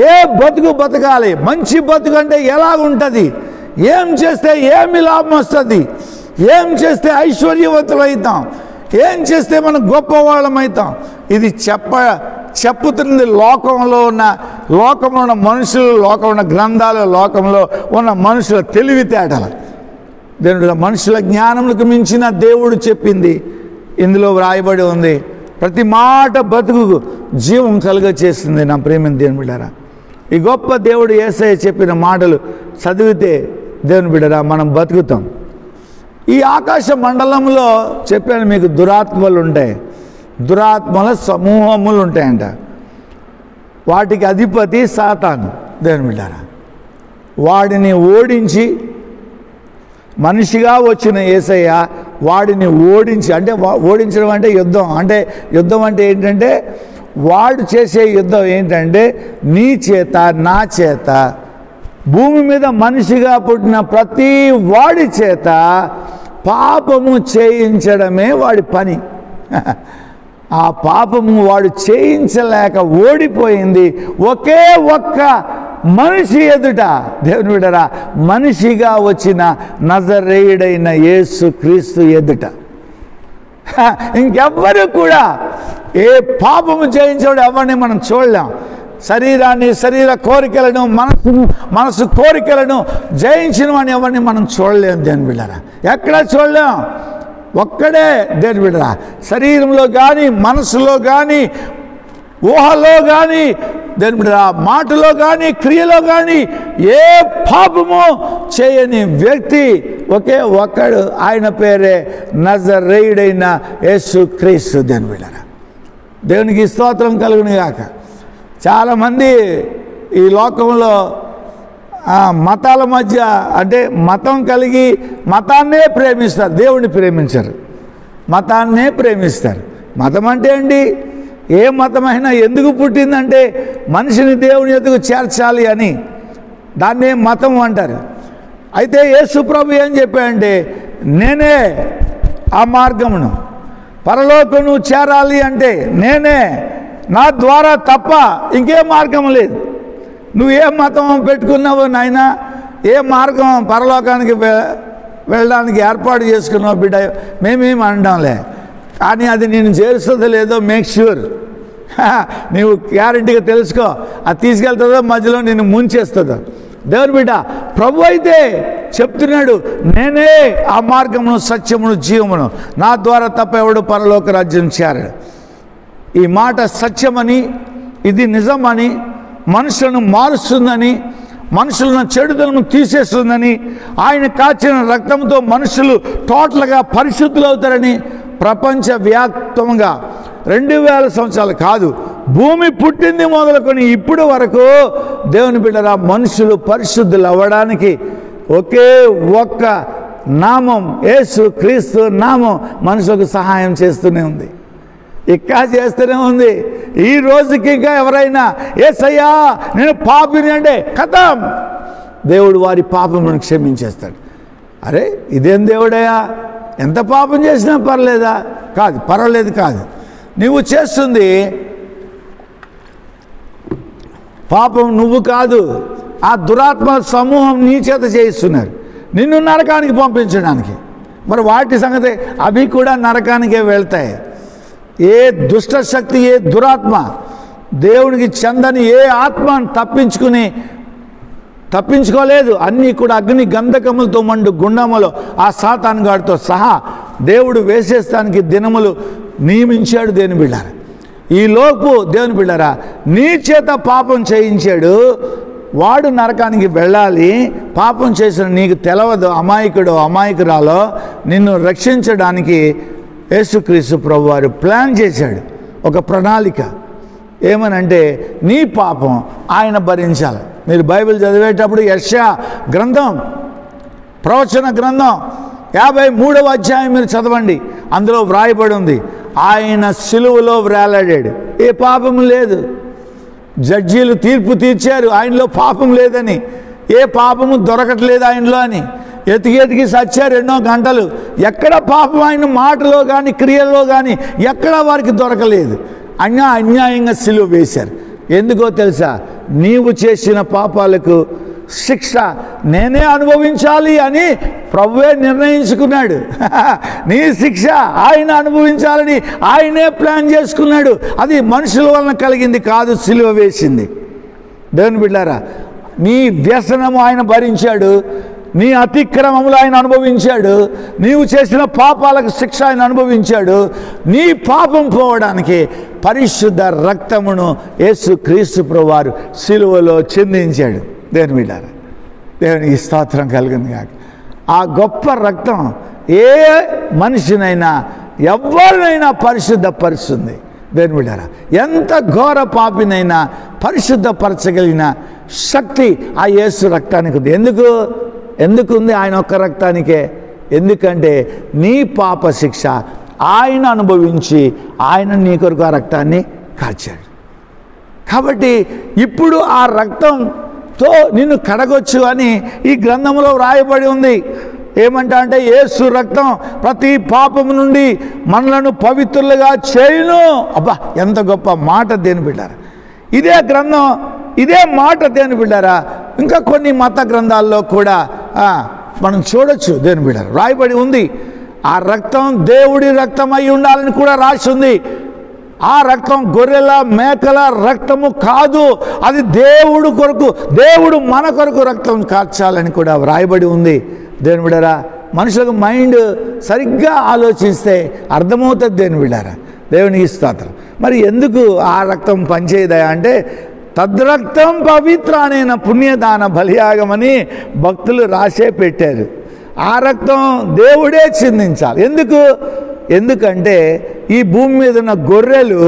ఏ బతుకు బతకాలి, మంచి బతుకు అంటే ఎలాగుంటుంది, ఏం చేస్తే ఏమి లాభం వస్తుంది, ఏం చేస్తే ఐశ్వర్యవంతులు అవుతాం, ఏం చేస్తే మనం గొప్పవాళ్ళం అవుతాం, ఇది చెప్పుతుంది లోకంలో ఉన్న మనుషులు, లోకంలో ఉన్న గ్రంథాలు, లోకంలో ఉన్న మనుషుల తెలివితేటలు. దేవుడు మనుషుల జ్ఞానములకు మించిన దేవుడు చెప్పింది ఇందులో వ్రాయబడి ఉంది. ప్రతి మాట బతుకు జీవం కలుగ చేస్తుంది. నా ప్రేమని దేవుని బిడ్డరా, ఈ గొప్ప దేవుడు యేసయ్య చెప్పిన మాటలు చదివితే దేవుని బిడ్డరా మనం బతుకుతాం. ఈ ఆకాశ మండలంలో చెప్పాను మీకు, దురాత్మలు ఉంటాయి, దురాత్మల సమూహములు ఉంటాయంట. వాటికి అధిపతి సాతాను. దేవుని బిడ్డరా, వాడిని ఓడించి మనిషిగా వచ్చిన యేసయ్య వాడిని ఓడించి, అంటే ఓడించడం అంటే యుద్ధం, అంటే యుద్ధం అంటే ఏంటంటే వాడు చేసే యుద్ధం ఏంటంటే నీ చేత నా చేత భూమి మీద మనిషిగా పుట్టిన ప్రతి వాడి చేత పాపము చేయించడమే వాడి పని. ఆ పాపము వాడు చేయించలేక ఓడిపోయింది ఒకే ఒక్క మనిషి ఎదుట. దేవుని బిడ్డరా, మనిషిగా వచ్చిన నజరేయుడైన యేసు క్రీస్తు ఎదుట. ఇంకెవ్వరు కూడా ఏ పాపము చేయించాడు ఎవరిని మనం చూడలేం. శరీరాన్ని, శరీర కోరికలను, మనసు కోరికలను జయించిన వాడిని ఎవరిని మనం చూడలేం. దేవుని బిడ్డరా, ఎక్కడా చూడలేం. ఒక్కడే దేవుని బిడ్డరా, శరీరంలో కానీ, మనసులో కానీ, ఊహలో కానీ, దేవుని బిడ్డరా, మాటలో కానీ, క్రియలో కానీ ఏ పాపము చేయని వ్యక్తి ఒకే ఒక్కడు, ఆయన పేరే నజరేయుడైన యేసు క్రీస్తు. దేవుని బిడ్డరా, దేవునికి స్తోత్రం కలుగును గాక. చాలామంది ఈ లోకంలో మతాల మధ్య, అంటే మతం కలిగి మతాన్నే ప్రేమిస్తారు, దేవుడిని ప్రేమించరు. మతాన్నే ప్రేమిస్తారు. మతం అంటే అండి, ఏ మతమైనా ఎందుకు పుట్టిందంటే మనిషిని దేవుని ఎదుగు చేర్చాలి అని, దాన్నే మతం అంటారు. అయితే యేసు ప్రభు ఏం చెప్పాడంటే, నేనే ఆ మార్గమును, పరలోకం నువ్వు చేరాలి అంటే నేనే, నా ద్వారా తప్ప ఇంకే మార్గం లేదు. నువ్వు ఏ మతం పెట్టుకున్నావో నాయనా, ఏ మార్గం పరలోకానికి వెళ్ళడానికి ఏర్పాటు చేసుకున్నావు బిడ్డ, మేమేమి అనడంలే, కానీ అది నేను చేరుస్తుందో లేదో మేక్ ష్యూర్. నీవు గ్యారెంటీగా తెలుసుకో, అది తీసుకెళ్తుందో మధ్యలో నేను ముంచేస్తుందో. దేవుని బిడ్డ, ప్రభు అయితే చెప్తున్నాడు, నేనే ఆ మార్గమును, సత్యమును, జీవమును, నా ద్వారా తప్ప ఎవడు పరలోక రాజ్యం చేరడు. ఈ మాట సత్యమని, ఇది నిజమని, మనుషులను మారుస్తుందని, మనుషులను చెడుదలను తీసేస్తుందని, ఆయన కాచిన రక్తంతో మనుషులు టోటల్గా పరిశుద్ధులు అవుతారని ప్రపంచవ్యాప్తంగా 2000 సంవత్సరాలు కాదు, భూమి పుట్టింది మొదలుకొని ఇప్పుడు వరకు దేవుని బిడ్డరా మనుషులు పరిశుద్ధులు అవ్వడానికి ఒకే ఒక్క నామం, యేసు క్రీస్తు నామం మనుషులకు సహాయం చేస్తూనే ఉంది, ఇంకా చేస్తూనే ఉంది. ఈ రోజుకి ఇంకా ఎవరైనా యేసయ్యా నేను పాపిని అంటే ఖతం, దేవుడు వారి పాపమును క్షమించేస్తాడు. అరే ఇదేం దేవుడయ్యా, ఎంత పాపం చేసినా పర్లేదా? కాదు, పర్వాలేదు కాదు. నువ్వు చేస్తుంది పాపం నువ్వు కాదు, ఆ దురాత్మ సమూహం నీ చేత చేయిస్తున్నారు నిన్ను నరకానికి పంపించడానికి. మరి వాటి సంగతి అవి కూడా నరకానికే వెళ్తాయి. ఏ దుష్ట శక్తి, ఏ దురాత్మ, దేవునికి చెందని ఏ ఆత్మను తప్పించుకోలేదు. అన్నీ కూడా అగ్ని గంధకములతో మండు గుండములో ఆ సాతాను గాడితో సహా దేవుడు వేసేస్తానికి దినములు నియమించాడు. దేవుని బిడ్డారా, ఈ లోపు దేవుని బిడ్డారా నీ చేత పాపం చేయించాడు, వాడు నరకానికి వెళ్ళాలి. పాపం చేసిన నీకు తెలవదు, అమాయకుడు అమాయకురాలో నిన్ను రక్షించడానికి యేసుక్రీస్తు ప్రభువారు ప్లాన్ చేశాడు ఒక ప్రణాళిక. ఏమనంటే నీ పాపం ఆయన భరించాలి. మీరు బైబిల్ చదివేటప్పుడు యెషయా గ్రంథం, ప్రవచన గ్రంథం 53వ అధ్యాయం మీరు చదవండి. అందులో వ్రాయబడి ఉంది, ఆయన సిలువలో వ్రేలాడాడు, ఏ పాపము లేదు. జడ్జీలు తీర్పు తీర్చారు ఆయనలో పాపం లేదని, ఏ పాపము దొరకట్లేదు ఆయనలో అని. ఎతికి సచ్చారు ఎన్నో గంటలు, ఎక్కడ పాపం ఆయన మాటలో కానీ క్రియల్లో కానీ ఎక్కడ వారికి దొరకలేదు. అన్యాయంగా సిలువ వేశారు. ఎందుకో తెలుసా? నీవు చేసిన పాపాలకు శిక్ష నేనే అనుభవించాలి అని ప్రభువే నిర్ణయించుకున్నాడు. నీ శిక్ష ఆయన అనుభవించాలని ఆయనే ప్లాన్ చేసుకున్నాడు. అది మనుషుల వలన కలిగింది కాదు, సిలువ వేసింది. దేవుని బిడ్డారా, నీ వ్యసనము ఆయన భరించాడు, నీ అతిక్రమములు ఆయన అనుభవించాడు, నీవు చేసిన పాపాలకు శిక్ష ఆయన అనుభవించాడు. నీ పాపం పోవడానికి పరిశుద్ధ రక్తమును యేసు క్రీస్తు ప్రభువారు సిలువలో చిందించాడు. దేవుని బిడ్డారా, దేవునికి స్తోత్రం కలిగింది కాక. ఆ గొప్ప రక్తం ఏ మనిషినైనా ఎవరినైనా పరిశుద్ధపరుస్తుంది. దేవుని బిడ్డారా, ఎంత ఘోర పాపినైనా పరిశుద్ధపరచగలిగిన శక్తి ఆ యేసు రక్తానికి ఉంది. ఎందుకు ఉంది? ఆయన ఒక్క రక్తానికే. ఎందుకంటే నీ పాప శిక్ష ఆయన అనుభవించి ఆయన నీ కొరకు ఆ రక్తాన్ని కార్చాడు. కాబట్టి ఇప్పుడు ఆ రక్తంతో నిన్ను కడగొచ్చు అని ఈ గ్రంథంలో వ్రాయబడి ఉంది. ఏమంటా అంటే యేసు రక్తం ప్రతి పాపము నుండి మనలను పవిత్రులుగా చేయును. అబ్బా, ఎంత గొప్ప మాట దేవుని బిడ్డారా! ఇదే గ్రంథం, ఇదే మాట దేవుని బిడ్డారా ఇంకా కొన్ని మత గ్రంథాల్లో కూడా మనం చూడొచ్చు. దేవుని బిడ్డారా రాయబడి ఉంది. ఆ రక్తం దేవుడి రక్తం అయి ఉండాలని కూడా రాసి ఉంది. ఆ రక్తం గొర్రెల మేకల రక్తము కాదు, అది దేవుడు కొరకు, దేవుడు మన కొరకు రక్తం కార్చాలని కూడా వ్రాయబడి ఉంది. దేవుని బిడ్డారా, మనుషులకు మైండ్ సరిగ్గా ఆలోచిస్తే అర్థమవుతుంది. దేవుని బిడ్డారా, దేవునికి స్తోత్రం. మరి ఎందుకు ఆ రక్తం పనిచేయదయా అంటే తద్రక్తం పవిత్రానైన పుణ్యదాన బలియాగమని భక్తులు రాసే పెట్టారు. ఆ రక్తం దేవుడే చిందించాలి. ఎందుకంటే ఈ భూమి మీద ఉన్న గొర్రెలు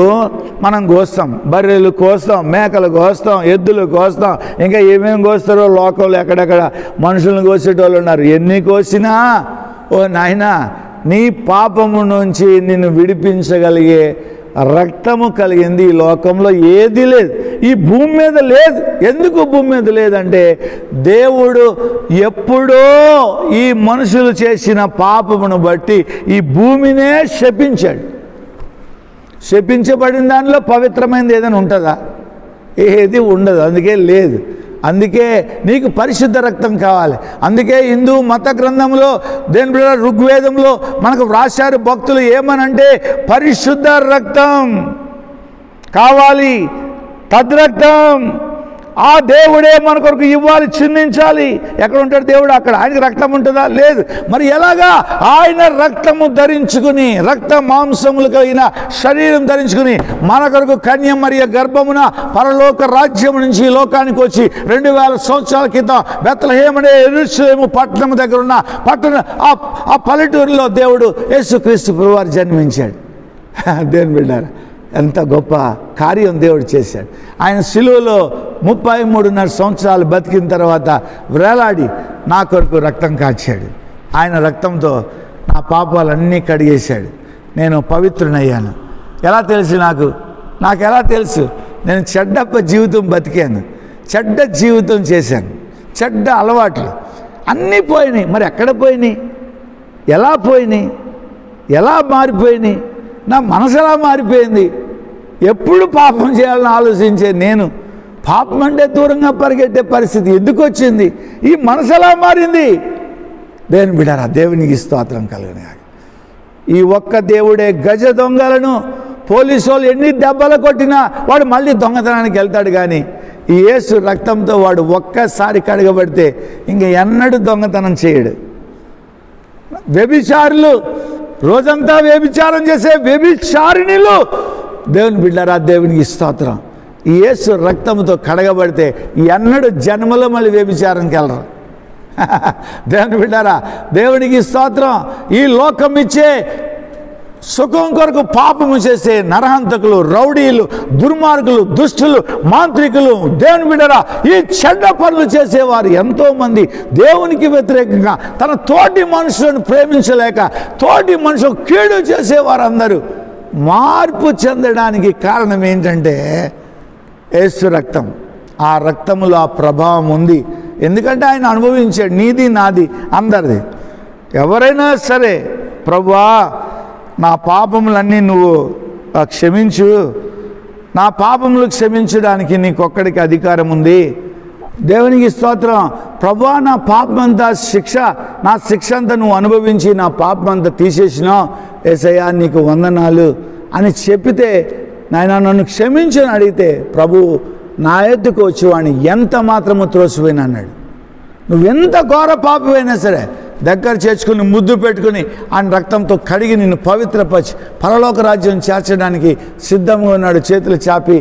మనం కోస్తాం, బర్రెలు కోస్తాం, మేకలు కోస్తాం, ఎద్దులు కోస్తాం, ఇంకా ఏమేమి కోస్తారో లోకంలో ఎక్కడెక్కడ మనుషులను కోసేటోళ్ళు ఉన్నారు. ఎన్ని కోసినా ఓ నాయనా, నీ పాపము నుంచి నిన్ను విడిపించగలిగే రక్తము కలిగింది ఈ లోకంలో ఏది లేదు, ఈ భూమి మీద లేదు. ఎందుకు భూమి మీద లేదంటే దేవుడు ఎప్పుడో ఈ మనుషులు చేసిన పాపమును బట్టి ఈ భూమినే శపించాడు. శపించబడిన దానిలో పవిత్రమైనది ఏదైనా ఉంటుందా? ఏది ఉండదు. అందుకే లేదు. అందుకే నీకు పరిశుద్ధ రక్తం కావాలి. అందుకే హిందూ మత గ్రంథంలో దేని ఋగ్వేదంలో మనకు వ్రాశారు భక్తులు ఏమనంటే పరిశుద్ధ రక్తం కావాలి, తద్రక్తం ఆ దేవుడే మన కొరకు ఇవ్వాలి, చిందించాలి. ఎక్కడ ఉంటాడు దేవుడు? అక్కడ. ఆయనకి రక్తం ఉంటుందా? లేదు. మరి ఎలాగా? ఆయన రక్తము ధరించుకుని, రక్త మాంసములు కలిగిన శరీరం ధరించుకుని మన కొరకు కన్య మరియ గర్భమున పరలోక రాజ్యం నుంచి ఈ లోకానికి వచ్చి 2000 సంవత్సరాల క్రితం బెత్లెహేము అనే యెరూషలేము పట్టణం దగ్గర ఉన్న ఆ పల్లెటూరులో దేవుడు యేసుక్రీస్తు ప్రభువారు జన్మించాడు. దేవుని బిడ్డారా, ఎంత గొప్ప కార్యం దేవుడు చేశాడు. ఆయన సిలువలో 33.5 సంవత్సరాలు బతికిన తర్వాత వేలాడి నా కొరకు రక్తం కాచాడు. ఆయన రక్తంతో నా పాపాలన్నీ కడిగేశాడు. నేను పవిత్రునయ్యాను. ఎలా తెలుసు నాకు ఎలా తెలుసు? నేను చెడ్డ జీవితం బతికాను, చెడ్డ జీవితం చేశాను, చెడ్డ అలవాట్లు అన్నీ పోయినాయి. మరి ఎక్కడ పోయినాయి? ఎలా పోయినాయి? ఎలా మారిపోయినాయి? నా మనసు ఎలా మారిపోయింది? ఎప్పుడు పాపం చేయాలని ఆలోచించే నేను పాపం అంటే దూరంగా పరిగెట్టే పరిస్థితి ఎందుకు వచ్చింది? ఈ మనసు ఎలా మారింది? దేవుని బిడ్డలారా, దేవునికి స్తోత్రం కలుగును గాక. ఈ ఒక్క దేవుడే గజ దొంగలను పోలీసు వాళ్ళు ఎన్ని దెబ్బలు కొట్టినా వాడు మళ్ళీ దొంగతనానికి వెళ్తాడు. కానీ ఈ యేసు రక్తంతో వాడు ఒక్కసారి కడగబడితే ఇంక ఎన్నడూ దొంగతనం చేయడు. వ్యభిచారులు, రోజంతా వ్యభిచారం చేసే వ్యభిచారిణులు, దేవుని బిడ్డలారా, దేవునికి స్తోత్రం, ఈ యేసు రక్తంతో కడగబడితే ఎన్నడూ జన్మలో మళ్ళీ వ్యభిచారంకి వెళ్ళరు. దేవుని బిడ్డలారా, దేవునికి స్తోత్రం. ఈ లోకం ఇచ్చే సుఖం కొరకు పాపము చేసే నరహంతకులు, రౌడీలు, దుర్మార్గులు, దుష్టులు, మాంత్రికులు, దేవుని బిడ్డలారా, ఈ చెడ్డ పనులు చేసేవారు ఎంతోమంది దేవునికి వ్యతిరేకంగా తన తోటి మనుషులను ప్రేమించలేక తోటి మనుషులు కీడు చేసేవారు అందరూ మార్పు చెందడానికి కారణం ఏంటంటే యేసు రక్తం. ఆ రక్తములో ఆ ప్రభావం ఉంది. ఎందుకంటే ఆయన అనుభవించాడు. నీది నాది అందరిది. ఎవరైనా సరే, ప్రభువా నా పాపములన్నీ నువ్వు క్షమించు, నా పాపములు క్షమించడానికి నీకొక్కడికి అధికారం ఉంది. దేవునికి స్తోత్రం. ప్రభువా నా పాపమంతా నా శిక్ష అంతా నువ్వు అనుభవించి నా పాపమంతా తీసేసినావు, యేసయ్యా నీకు వందనాలు అని చెప్పితే, నాయన నన్ను క్షమించని అడిగితే ప్రభు నా ఎద్దుకు వచ్చి వాడిని ఎంత మాత్రము త్రోసిపోయినా అన్నాడు. నువ్వెంత ఘోర పాపమైనా సరే దగ్గర చేర్చుకుని ముద్దు పెట్టుకుని ఆయన రక్తంతో కడిగి నిన్ను పవిత్రపరిచి పరలోక రాజ్యం చేర్చడానికి సిద్ధంగా ఉన్నాడు. చేతులు చాపి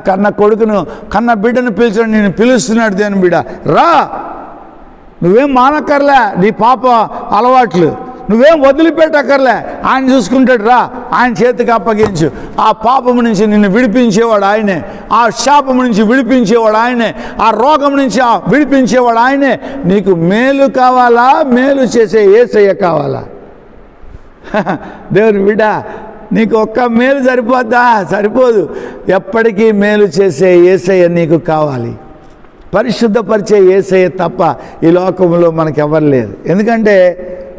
కన్న కొడుకును కన్న బిడ్డను పిలిచడం నేను పిలుస్తున్నాడు. దేవుని బిడ్డ రా, నువ్వేం మానక్కర్లే నీ పాప అలవాట్లు, నువ్వేం వదిలిపెట్టక్కర్లే, ఆయన చూసుకుంటాడు. రా, ఆయన చేతికి అప్పగించు. ఆ పాపము నుంచి నిన్ను విడిపించేవాడు ఆయనే, ఆ శాపము నుంచి విడిపించేవాడు ఆయనే, ఆ రోగం నుంచి విడిపించేవాడు ఆయనే. నీకు మేలు కావాలా? మేలు చేసే యేసయ్య కావాలా? దేవుని బిడ్డ, నీకు ఒక్క మేలు సరిపోద్దా? సరిపోదు. ఎప్పటికీ మేలు చేసే యేసయ్య నీకు కావాలి. పరిశుద్ధపరిచే యేసయ్య తప్ప ఈ లోకంలో మనకు ఎవరు లేరు. ఎందుకంటే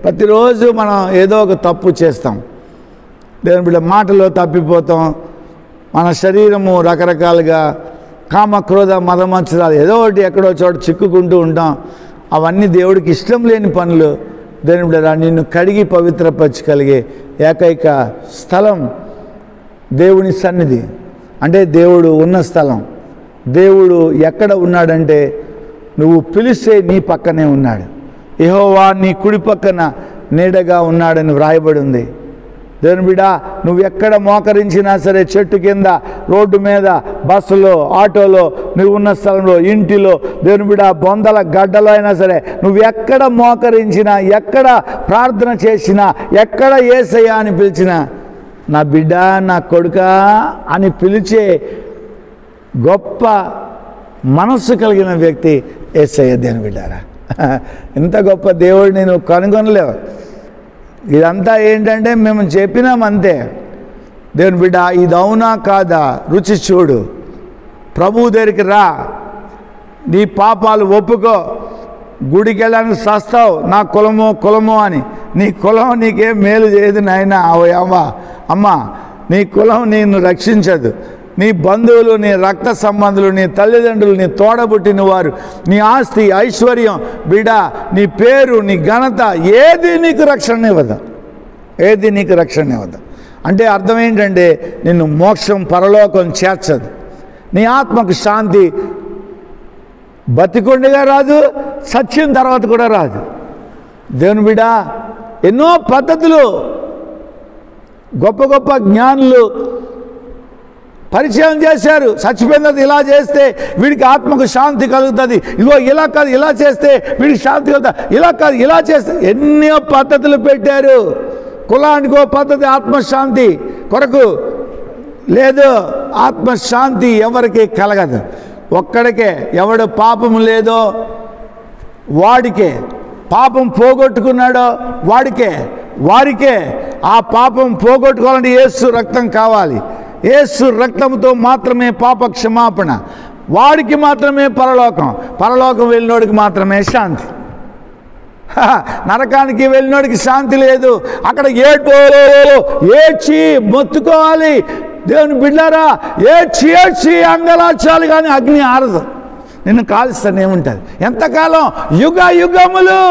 ప్రతిరోజు మనం ఏదో ఒక తప్పు చేస్తాం. దేవుని బిడ్డ, మాటలో తప్పిపోతాం. మన శరీరము రకరకాలుగా కామ క్రోధ మదమత్సరాలు ఏదో ఒకటి ఎక్కడో చోట చిక్కుకుంటూ ఉంటాం. అవన్నీ దేవుడికి ఇష్టం లేని పనులు. దేవుని బిడ్డ, నిన్ను కడిగి పవిత్రపరచగలిగే ఏకైక స్థలం దేవుని సన్నిధి, అంటే దేవుడు ఉన్న స్థలం. దేవుడు ఎక్కడ ఉన్నాడంటే నువ్వు పిలిస్తే నీ పక్కనే ఉన్నాడు. యెహోవా నీ కుడి పక్కన నీడగా ఉన్నాడని వ్రాయబడి ఉంది. దేవుని బిడ్డ, నువ్వు ఎక్కడ మోకరించినా సరే, చెట్టు కింద, రోడ్డు మీద, బస్సులో, ఆటోలో, నువ్వు ఉన్న స్థలంలో, ఇంటిలో, దేవుని బిడ్డ బొందల గడ్డలో అయినా సరే, నువ్వు ఎక్కడ మోకరించినా, ఎక్కడ ప్రార్థన చేసినా, ఎక్కడ యేసయ్యా అని పిలిచినా, నా బిడ్డ, నా కొడుకా అని పిలిచే గొప్ప మనస్సు కలిగిన వ్యక్తి యేసయ్య. దేవుని బిడ్డారా, ఇంత గొప్ప దేవుడు నేను కనుగొనలేవు. ఇదంతా ఏంటంటే మేము చెప్పినామంతే. దేవుని బిడ్డ, ఇది అవునా కాదా రుచి చూడు. ప్రభువు దగ్గరికి రా, నీ పాపాలు ఒప్పుకో. గుడికి వెళ్ళడానికి సస్తావు నా కులము అని. నీ కులం నీకేం మేలు చేయదు నాయన. అమ్మ, నీ కులం నిన్ను రక్షించదు. నీ బంధువులు, నీ రక్త సంబంధులు, నీ తల్లిదండ్రులు, నీ తోడబుట్టిన వారు, నీ ఆస్తి ఐశ్వర్యం, బిడ్డ, నీ పేరు, నీ ఘనత, ఏది నీకు రక్షణ ఇవ్వదు. ఏది నీకు రక్షణ ఇవ్వదు. అంటే అర్థం ఏంటంటే నిన్ను మోక్షం, పరలోకం చేర్చదు. నీ ఆత్మకు శాంతి బతికొండగా రాదు, సత్యం తర్వాత కూడా రాదు. దేవుని బిడ్డ, ఎన్నో పద్ధతులు గొప్ప గొప్ప జ్ఞానులు పరిచయం చేశారు. చచ్చిపోయిన తర్వాత ఇలా చేస్తే వీడికి ఆత్మకు శాంతి కలుగుతుంది, ఇగో ఇలా కాదు ఇలా చేస్తే వీడికి శాంతి కలుగుతుంది, ఇలా కాదు ఇలా చేస్తే ఎన్నో పద్ధతులు పెట్టారు. కులానికో పద్ధతి ఆత్మశాంతి కొరకు లేదు. ఆత్మశాంతి ఎవరికి కలగదు. ఒక్కడికే, ఎవడు పాపము లేదో వాడికే, పాపం పోగొట్టుకున్నాడో వారికే ఆ పాపం పోగొట్టుకోవాలంటే యేసు రక్తం కావాలి. యేసు రక్తంతో మాత్రమే పాప క్షమాపణ. వాడికి మాత్రమే పరలోకం వెళ్ళినోడికి మాత్రమే శాంతి. నరకానికి వెళ్ళినోడికి శాంతి లేదు. అక్కడ ఏడ్చి మొత్తుకోవాలి. దేవుని బిడ్డారా, ఏడ్చి అంగలార్చాలి, కానీ అగ్ని ఆరదు, నిన్ను కాలుస్తానే ఉంటుంది. ఎంతకాలం? యుగములు.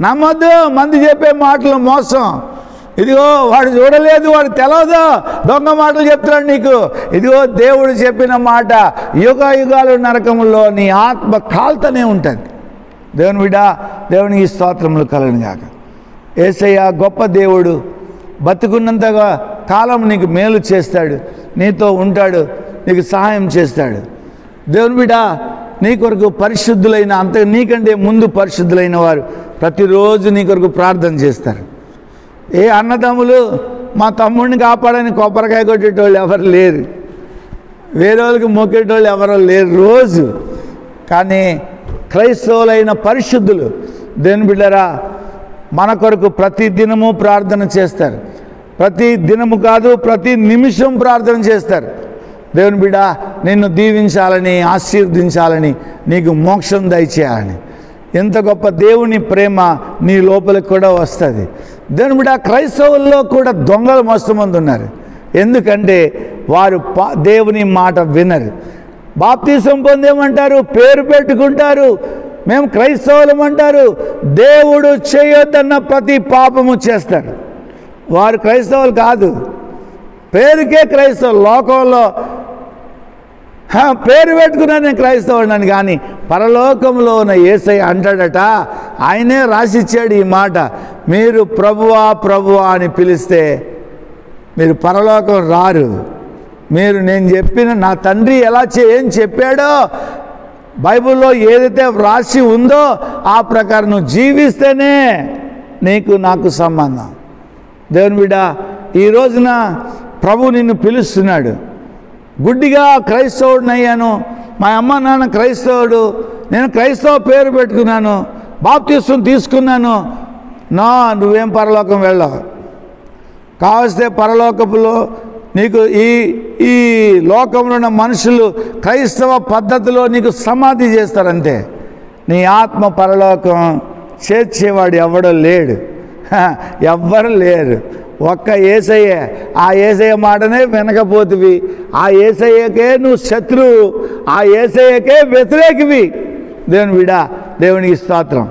నమ్మద్దు మంది చెప్పే మాటలు మోసం. ఇదిగో వాడు చూడలేదు, వాడు తెలవదు, దొంగ మాటలు చెప్తున్నాడు నీకు. ఇదిగో దేవుడు చెప్పిన మాట, యుగాలు నరకములో నీ ఆత్మ కాల్తనే ఉంటుంది. దేవుని బిడ్డ, దేవునికి స్తోత్రములు కలుగును గాక. యేసయ్య గొప్ప దేవుడు. బతుకున్నంతగా కాలం నీకు మేలు చేస్తాడు, నీతో ఉంటాడు, నీకు సహాయం చేస్తాడు. దేవుని బిడ్డ, నీ కొరకు పరిశుద్ధులైన, నీకంటే ముందు పరిశుద్ధులైన వారు ప్రతిరోజు నీ కొరకు ప్రార్థన చేస్తారు. ఏ అన్నదమ్ములు మా తమ్ముడిని కాపాడని కొబ్బరికాయ కొట్టేటోళ్ళు ఎవరు లేరు, వేరే వాళ్ళకి మొక్కేటోళ్ళు ఎవరో లేరు రోజు. కానీ క్రైస్తవులైన పరిశుద్ధులు, దేవుని బిడ్డరా, మన కొరకు ప్రతి దినము ప్రార్థన చేస్తారు. ప్రతి దినము కాదు, ప్రతి నిమిషం ప్రార్థన చేస్తారు. దేవుని బిడ్డ, నిన్ను దీవించాలని, ఆశీర్వదించాలని, నీకు మోక్షం దయచేయాలని. ఎంత గొప్ప దేవుని ప్రేమ నీ లోపలికి కూడా వస్తుంది. దేవుని బిడ్డ, క్రైస్తవుల్లో కూడా దొంగలు మస్తు మంది ఉన్నారు. ఎందుకంటే వారు దేవుని మాట వినరు. బాప్తీసం పొందేమంటారు, పేరు పెట్టుకుంటారు, మేము క్రైస్తవులం అంటారు. దేవుడు చేయొద్దన్న ప్రతి పాపము చేస్తారు. వారు క్రైస్తవులు కాదు, పేరుకే క్రైస్తవులు. లోకంలో పేరు పెట్టుకున్నాను నేను క్రైస్తవుడిని, కానీ పరలోకంలో ఉన్న యేసయ్య అంటాడట, ఆయనే రాసిచ్చాడు ఈ మాట, మీరు ప్రభువా ప్రభువా అని పిలిస్తే మీరు పరలోకం రారు. మీరు నేను చెప్పిన నా తండ్రి ఎలా ఏం చెప్పాడో, బైబిల్లో ఏదైతే వ్రాసి ఉందో ఆ ప్రకారం నువ్వు జీవిస్తేనే నీకు నాకు సంబంధం. దేవుని బిడ్డ, ఈ రోజున ప్రభు నిన్ను పిలుస్తున్నాడు. గుడ్డిగా క్రైస్తవుడినయ్యాను, మా అమ్మ నాన్న క్రైస్తవుడు, నేను క్రైస్తవ పేరు పెట్టుకున్నాను, బాప్తీసం తీసుకున్నాను, నువ్వేం పరలోకం వెళ్ళవు. కావస్తే పరలోకపులో నీకు ఈ లోకంలో ఉన్న మనుషులు క్రైస్తవ పద్ధతిలో నీకు సమాధి చేస్తారంతే. నీ ఆత్మ పరలోకం చేర్చేవాడు ఎవడో లేడు, ఎవ్వరు లేరు. ఒక్క యేసయ్యే. ఆ యేసయ్య మాటనే వినకపోతివి, ఆ యేసయ్యకే నువ్వు శత్రువు, ఆ యేసయ్యకే వ్యతిరేకివి. దేవుని బిడ్డ, దేవునికి స్తోత్రం.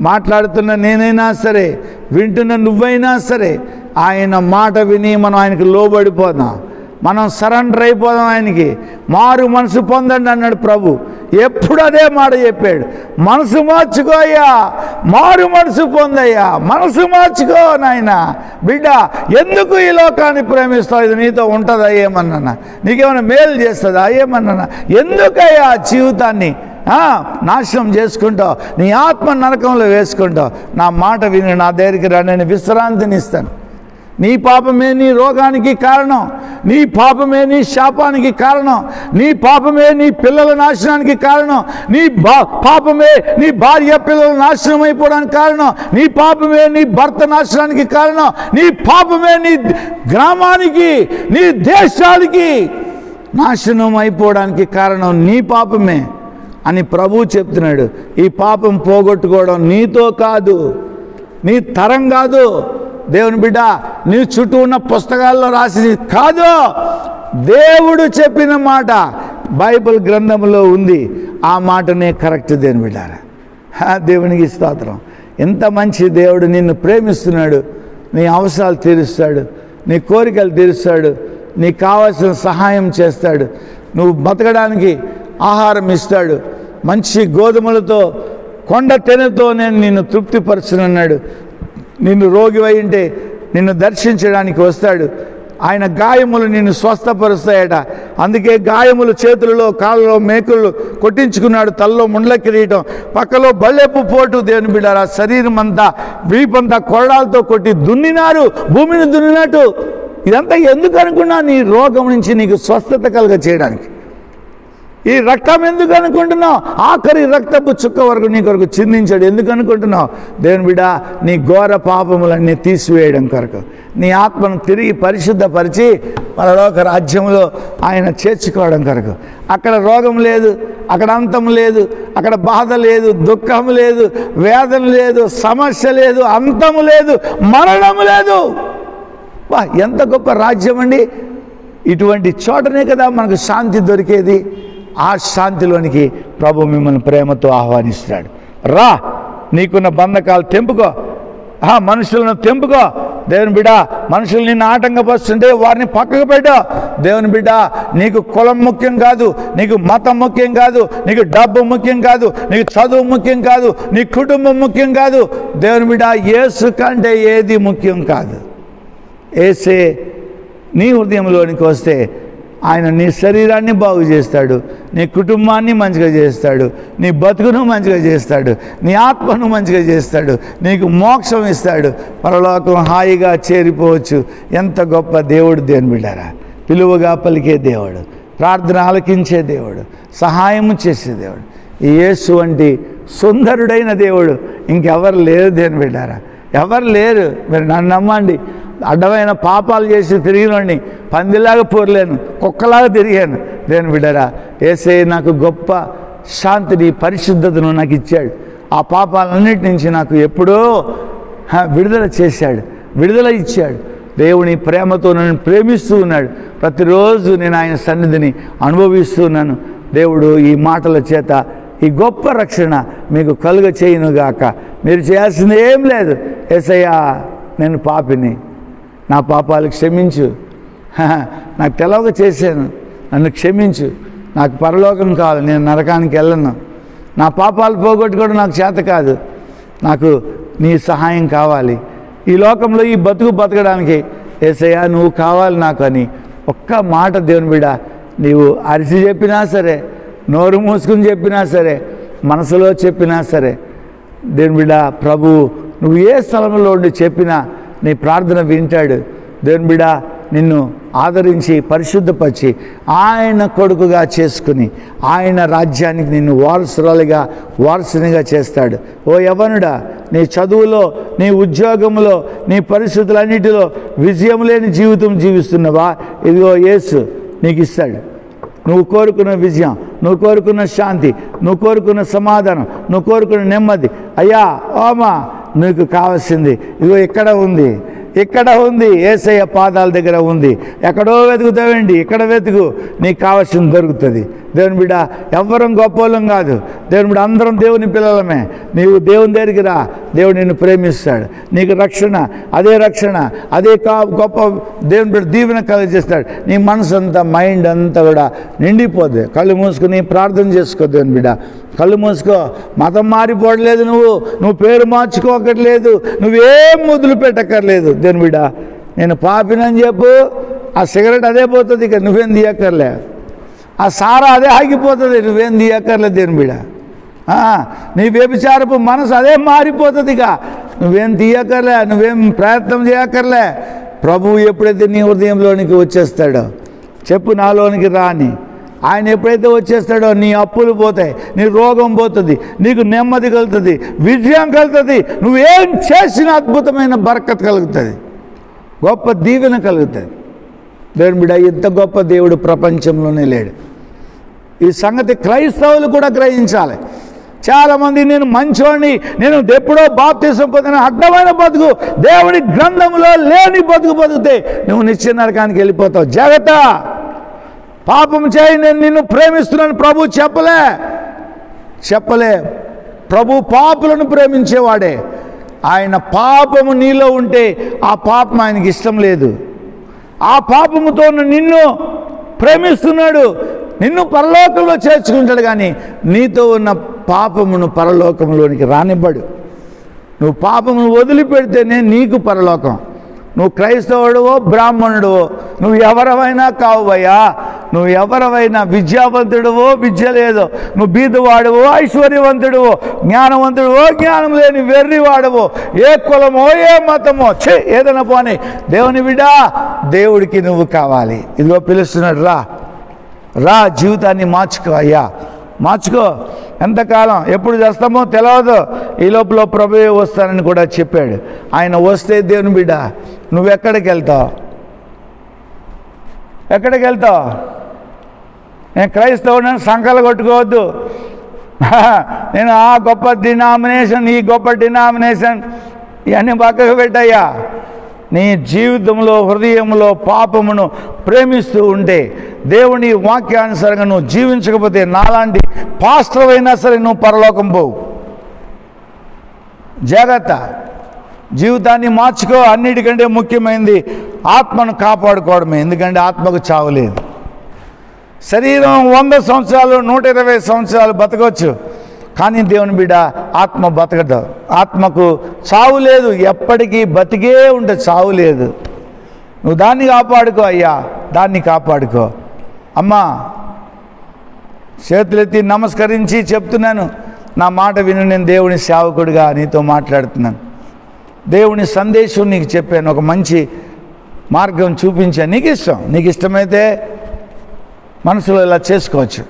మాట్లాడుతున్న నేనైనా సరే, వింటున్న నువ్వైనా సరే, ఆయన మాట విని మనం ఆయనకు లోబడిపోదాం, మనం సరెండర్ అయిపోదాం ఆయనకి. మారు మనసు పొందండి అన్నాడు ప్రభు. ఎప్పుడు అదే మాట చెప్పాడు, మనసు మార్చుకోయ్యా, మారు మనసు పొందయ్యా, మనసు మార్చుకో నాయన. బిడ్డ, ఎందుకు ఈ లోకాన్ని ప్రేమిస్తావు? ఇది నీతో ఉంటుందా ఏమన్నా? నీకేమైనా మేలు చేస్తుందా ఏమన్నా? ఎందుకయ్యా జీవితాన్ని నాశనం చేసుకుంటావు, నీ ఆత్మ నరకంలో వేసుకుంటావు? నా మాట విని నా దగ్గరికి రా, నేను విశ్రాంతిని ఇస్తాను. నీ పాపమే నీ రోగానికి కారణం, నీ పాపమే నీ శాపానికి కారణం, నీ పాపమే నీ పిల్లల నాశనానికి కారణం, నీ పాపమే నీ భార్య పిల్లల నాశనం అయిపోవడానికి కారణం, నీ పాపమే నీ భర్త నాశనానికి కారణం, నీ పాపమే నీ గ్రామానికి నీ దేశానికి నాశనం అయిపోవడానికి కారణం నీ పాపమే అని ప్రభువు చెప్తున్నాడు. ఈ పాపం పోగొట్టుకోవడం నీతో కాదు, నీ తరం కాదు. దేవుని బిడ్డ, నీ చుట్టూ ఉన్న పుస్తకాల్లో రాసింది కాదు, దేవుడు చెప్పిన మాట బైబిల్ గ్రంథంలో ఉంది. ఆ మాటనే కరెక్ట్. దేవుని బిడ్డ, దేవునికి స్తోత్రం. ఎంత మంచి దేవుడు నిన్ను ప్రేమిస్తున్నాడు. నీ అవసరాలు తీరుస్తాడు, నీ కోరికలు తీరుస్తాడు, నీకు కావాల్సిన సహాయం చేస్తాడు, నువ్వు బతకడానికి ఆహారం ఇస్తాడు. మంచి గోధుమలతో కొండ తెనెతో నేను నిన్ను తృప్తిపరచునన్నాడు. నిన్ను రోగివై ఉంటే నిన్ను దర్శించడానికి వస్తాడు. ఆయన గాయములు నిన్ను స్వస్థపరుస్తాయట. అందుకే గాయములు చేతులలో కాళ్ళలో మేకులు కొట్టించుకున్నాడు, తలలో ముండ్ల కిరీటం, పక్కలో బల్లెపు పోటు. దేవుని బిడ్డారా, శరీరం అంతా వీపంతా కొరడాలతో కొట్టి దున్నినారు, భూమిని దున్నినట్టు. ఇదంతా ఎందుకు అనుకున్నా? నీ రోగం నుంచి నీకు స్వస్థత కలుగ చేయడానికి. ఈ రక్తం ఎందుకు అనుకుంటున్నావు? ఆఖరి రక్తపు చుక్క వరకు నీ కొరకు చిందించాడు. ఎందుకు అనుకుంటున్నావు? దేవుని బిడ్డ, నీ ఘోర పాపములన్నీ తీసివేయడం కొరకు, నీ ఆత్మను తిరిగి పరిశుద్ధపరిచి పరలోక రాజ్యంలో ఆయన చేర్చుకోవడం కొరకు. అక్కడ రోగం లేదు, అక్కడ అంతం లేదు, అక్కడ బాధ లేదు, దుఃఖం లేదు, వేదన లేదు, సమస్య లేదు, అంతము లేదు, మరణము లేదు. వా, ఎంత గొప్ప రాజ్యం అండి! ఇటువంటి చోటనే కదా మనకు శాంతి దొరికేది. ఆ శాంతిలోనికి ప్రభు మిమ్మల్ని ప్రేమతో ఆహ్వానిస్తాడు. రా, నీకున్న బంధకాలు తెంపుకో, మనుషులను తెంపుకో. దేవుని బిడ్డ, మనుషులు నిన్ను ఆటంకపరుస్తుంటే వారిని పక్కకు పెట్టు. దేవుని బిడ్డ, నీకు కులం ముఖ్యం కాదు, నీకు మతం ముఖ్యం కాదు, నీకు డబ్బు ముఖ్యం కాదు, నీకు చదువు ముఖ్యం కాదు, నీ కుటుంబం ముఖ్యం కాదు. దేవుని బిడ్డ, యేసు కంటే ఏది ముఖ్యం కాదు. యేసే నీ హృదయంలోనికి వస్తే ఆయన నీ శరీరాన్ని బాగు చేస్తాడు, నీ కుటుంబాన్ని మంచిగా చేస్తాడు, నీ బతుకును మంచిగా చేస్తాడు, నీ ఆత్మను మంచిగా చేస్తాడు, నీకు మోక్షం ఇస్తాడు, పరలోకం హాయిగా చేరిపోవచ్చు. ఎంత గొప్ప దేవుడు! దేవుని బిడ్డారా, పిలువగా పలికే దేవుడు, ప్రార్థన ఆలకించే దేవుడు, సహాయము చేసే దేవుడు, ఈ యేసు వంటి సుందరుడైన దేవుడు ఇంకెవరు లేరు. దేవుని బిడ్డారా, ఎవరు లేరు. మీరు నన్ను నమ్మండి, అడ్డమైన పాపాలు చేసి తిరిగినండి, పందిలాగా పోరలేను, కుక్కలాగా తిరిగాను. దేవుని బిడ్డరా, యేసే నాకు గొప్ప శాంతిని, పరిశుద్ధతను నాకు ఇచ్చాడు. ఆ పాపాలన్నిటి నుంచి నాకు ఎప్పుడో విడుదల చేశాడు, విడుదల ఇచ్చాడు. దేవుని ప్రేమతో నన్ను ప్రేమిస్తూ ఉన్నాడు. ప్రతిరోజు నేను ఆయన సన్నిధిని అనుభవిస్తూ ఉన్నాను. దేవుడు ఈ మాటల చేత ఈ గొప్ప రక్షణ మీకు కలుగ చేయునుగాక. మీరు చేయాల్సింది ఏం లేదు. యేసయ్యా, నేను పాపిని, నా పాపాలు క్షమించు, నాకు తెలవక చేశాను, నన్ను క్షమించు, నాకు పరలోకం కావాలి, నేను నరకానికి వెళ్ళను, నా పాపాలు పోగొట్టుకోవడం నాకు చేత కాదు, నాకు నీ సహాయం కావాలి, ఈ లోకంలో ఈ బతకడానికి యేసయ్యా నువ్వు కావాలి నాకు అని ఒక్క మాట దేవుని బిడ్డ నీవు అరిచి చెప్పినా సరే, నోరు మూసుకుని చెప్పినా సరే, మనసులో చెప్పినా సరే, దేవుని బిడ్డ ప్రభు నువ్వు ఏ స్థలంలో ఉండి చెప్పినా నీ ప్రార్థన వింటాడు. దేవుని బిడ్డ నిన్ను ఆదరించి పరిశుద్ధపరిచి ఆయన కొడుకుగా చేసుకుని ఆయన రాజ్యానికి నిన్ను వారసునిగా చేస్తాడు. ఓ యవ్వనుడా, నీ చదువులో, నీ ఉద్యోగంలో, నీ పరిస్థితులన్నిటిలో విజయం లేని జీవితం జీవిస్తున్నవా? ఇదిగో యేసు నీకు ఇస్తాడు. నువ్వు కోరుకున్న విజయం, నువ్వు కోరుకున్న శాంతి, నువ్వు కోరుకున్న సమాధానం, నువ్వు కోరుకున్న నెమ్మది, అయ్యా ఓమా నీకు కావాల్సింది ఇదిగో ఇక్కడ ఉంది, ఇక్కడ ఉంది, యేసయ్య పాదాల దగ్గర ఉంది. ఎక్కడో వెతుకుతావండి, ఇక్కడ వెతుకు, నీకు కావాల్సింది దొరుకుతుంది. దేవుని బిడ్డ, ఎవ్వరం గొప్పలం కాదు. దేవుని బిడ్డ, అందరం దేవుని పిల్లలమే. నీవు దేవుని దగ్గరికి రా, దేవుడు నిన్ను ప్రేమిస్తాడు, నీకు రక్షణ, అదే గొప్ప దేవుని బిడ్డ దీవెన కలిగజేస్తాడు. నీ మనసు అంతా, మైండ్ అంతా కూడా నిండిపోద్ది. కళ్ళు మూసుకుని ప్రార్థన చేసుకో. దేవుని బిడ్డ, కళ్ళు మూసుకో. మతం మారిపోవట్లేదు, నువ్వు పేరు మార్చుకోకట్లేదు, నువ్వేం మొదలు పెట్టక్కర్లేదు. దేవుని బిడ్డ, నేను పాపినని చెప్పు, ఆ సిగరెట్ అదే పోతుంది, ఇక నువ్వేం తీయక్కర్లే. ఆ సారా అదే ఆగిపోతుంది, నువ్వేం తీయక్కర్లేదు. దేవుని బిడ్డ, నీ వ్యభిచారపు మనసు అదే మారిపోతుంది, ఇక నువ్వేం తీయక్కర్లే, నువ్వేం ప్రయత్నం చేయక్కర్లే. ప్రభువు ఎప్పుడైతే నీ హృదయంలోనికి వచ్చేస్తాడో, చెప్పు నాలోనికి రాని, ఆయన ఎప్పుడైతే వచ్చేస్తాడో నీ అప్పులు పోతాయి, నీ రోగం పోతుంది, నీకు నెమ్మది కలుగుతుంది, విజయం కలుగుతుంది, నువ్వేం చేసిన అద్భుతమైన బరకత్ కలుగుతుంది, గొప్ప దీవెన కలుగుతుంది. దేవుని బిడ్డ, ఇంత గొప్ప దేవుడు ప్రపంచంలోనే లేడు. ఈ సంగతి క్రైస్తవులు కూడా గ్రహించాలి. చాలామంది నేను మంచోడిని, నేను ఎప్పుడో బాప్తిసం పొందిన అడ్డమైన బతుకు, దేవుని గ్రంథంలో లేని బతుకు బతుకుతే నువ్వు నిత్య నరకానికి వెళ్ళిపోతావు. జాగ్రత్త, పాపం చేయి, నేను నిన్ను ప్రేమిస్తున్నాను ప్రభు చెప్పలే. ప్రభు పాపులను ప్రేమించేవాడే. ఆయన పాపము నీలో ఉంటే ఆ పాపం ఆయనకి ఇష్టం లేదు. ఆ పాపముతో నిన్ను ప్రేమిస్తున్నాడు, నిన్ను పరలోకంలో చేర్చుకుంటాడు. కానీ నీతో ఉన్న పాపమును పరలోకంలోనికి రానివ్వడు. నువ్వు పాపమును వదిలిపెడితేనే నీకు పరలోకం. నువ్వు క్రైస్తవుడువో బ్రాహ్మణుడువో, నువ్వు ఎవరవైనా కావయ్యా, నువ్వు ఎవరవైనా విద్యావంతుడువో విద్య లేదో, నువ్వు బీదవాడువో ఐశ్వర్యవంతుడువో, జ్ఞానవంతుడువో జ్ఞానం లేని వెర్రివాడువో, ఏ కులమో ఏ మతమో ఏదైనా పోనీ, దేవుని బిడ్డ, దేవుడికి నువ్వు కావాలి. ఇదిగో పిలుస్తున్నాడు, రా రా, జీవితాన్ని మార్చుకో అయ్యా, మార్చుకో. ఎంతకాలం ఎప్పుడు చేస్తామో తెలియదు, ఈ లోపల ప్రభువే వస్తానని కూడా చెప్పాడు. ఆయన వస్తే దేవుని బిడ్డ నువ్వెక్కడికి వెళ్తావు? ఎక్కడికి వెళ్తావు? నేను క్రైస్తవుడని సంకలు కొట్టుకోవద్దు. నేను ఆ గొప్ప డినామినేషన్, ఈ గొప్ప డినామినేషన్ ఇవన్నీ పక్కకు పెట్టయ్యా. నీ జీవితంలో హృదయంలో పాపమును ప్రేమిస్తూ ఉంటే, దేవుని వాక్యానుసారంగా నువ్వు జీవించకపోతే, నాలాంటి పాస్టర్ అయినా సరే నువ్వు పరలోకం పోవు. జాగ్రత్త, జీవితాన్ని మార్చుకో. అన్నిటికంటే ముఖ్యమైనది ఆత్మను కాపాడుకోవడమే. ఎందుకంటే ఆత్మకు చావులేదు. శరీరం 100 సంవత్సరాలు 120 సంవత్సరాలు బతకవచ్చు, కానీ దేవుని బిడ్డ ఆత్మ బతకదు. ఆత్మకు చావు లేదు, ఎప్పటికీ బతికే ఉంటే చావు లేదు. నువ్వు దాన్ని కాపాడుకో అయ్యా, దాన్ని కాపాడుకో. అమ్మా, చేతులెత్తి నమస్కరించి చెప్తున్నాను, నా మాట విను. నేను దేవుని సేవకుడిగా నీతో మాట్లాడుతున్నాను. దేవుని సందేశం నీకు చెప్పాను, ఒక మంచి మార్గం చూపించాను. నీకు ఇష్టమైతే మనసులో ఇలా చేసుకోవచ్చు.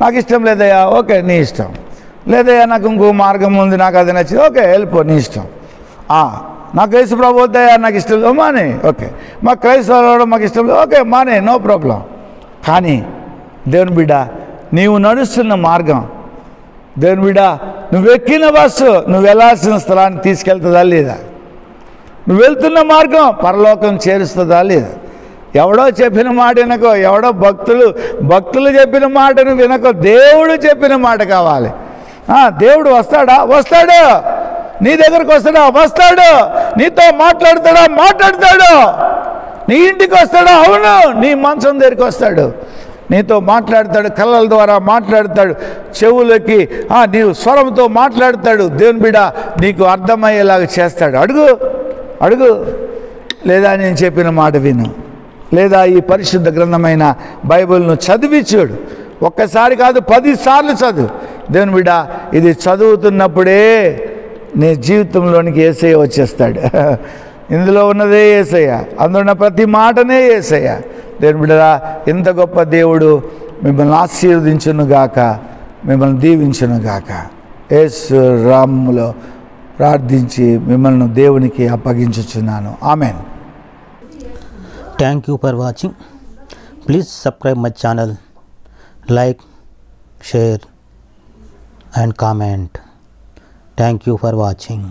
నాకు ఇష్టం లేదయ్యా, ఓకే నీ ఇష్టం. లేదయ్యా నాకు ఇంకో మార్గం ఉంది, నాకు అది నచ్చింది, ఓకే వెళ్ళిపో, నీ ఇష్టం. నాకు యేసు ప్రభు వద్దయ్యా, నాకు ఇష్టం లేదు, మానే, ఓకే. మాకు క్రైస్తవులు మాకు ఇష్టం లేదు, ఓకే మానే, నో ప్రాబ్లం. కానీ దేవుని బిడ్డ, నీవు నడుస్తున్న మార్గం, దేవుని బిడ్డ నువ్వు ఎక్కిన బస్సు నువ్వు వెళ్ళాల్సిన స్థలాన్ని తీసుకెళ్తుందా లేదా? నువ్వు వెళ్తున్న మార్గం పరలోకం చేరుస్తుందా లేదా? ఎవడో చెప్పిన మాట వినకో, ఎవడో భక్తులు చెప్పిన మాటను వినకో. దేవుడు చెప్పిన మాట కావాలి. దేవుడు వస్తాడు, నీ దగ్గరకు వస్తాడు, నీతో మాట్లాడతాడు, నీ ఇంటికి వస్తాడు, అవును, నీ మంచం దగ్గరికి వస్తాడు, నీతో మాట్లాడతాడు, కళ్ళల ద్వారా మాట్లాడతాడు, చెవులకి నీవు స్వరంతో మాట్లాడతాడు. దేవుని బిడ్డ నీకు అర్థమయ్యేలాగా చేస్తాడు. అడుగు. లేదా నేను చెప్పిన మాట విను, లేదా ఈ పరిశుద్ధ గ్రంథమైన బైబిల్ను చదివి చూడు. ఒక్కసారి కాదు, 10 సార్లు చదువు. దేవుని బిడ్డ ఇది చదువుతున్నప్పుడే నీ జీవితంలోనికి యేసయ్య వచ్చేస్తాడు. ఇందులో ఉన్నదే యేసయ్య, అందులో ఉన్న ప్రతి మాటనే యేసయ్య. దేవుని బిడ్డ, ఇంత గొప్ప దేవుడు మిమ్మల్ని ఆశీర్వదించునుగాక, మిమ్మల్ని దీవించునుగాక. యేసు రాములో ప్రార్థించి మిమ్మల్ని దేవునికి అప్పగించుచున్నాను. ఆమేన్. Thank you for watching. Please subscribe my channel, like, share and comment. Thank you for watching.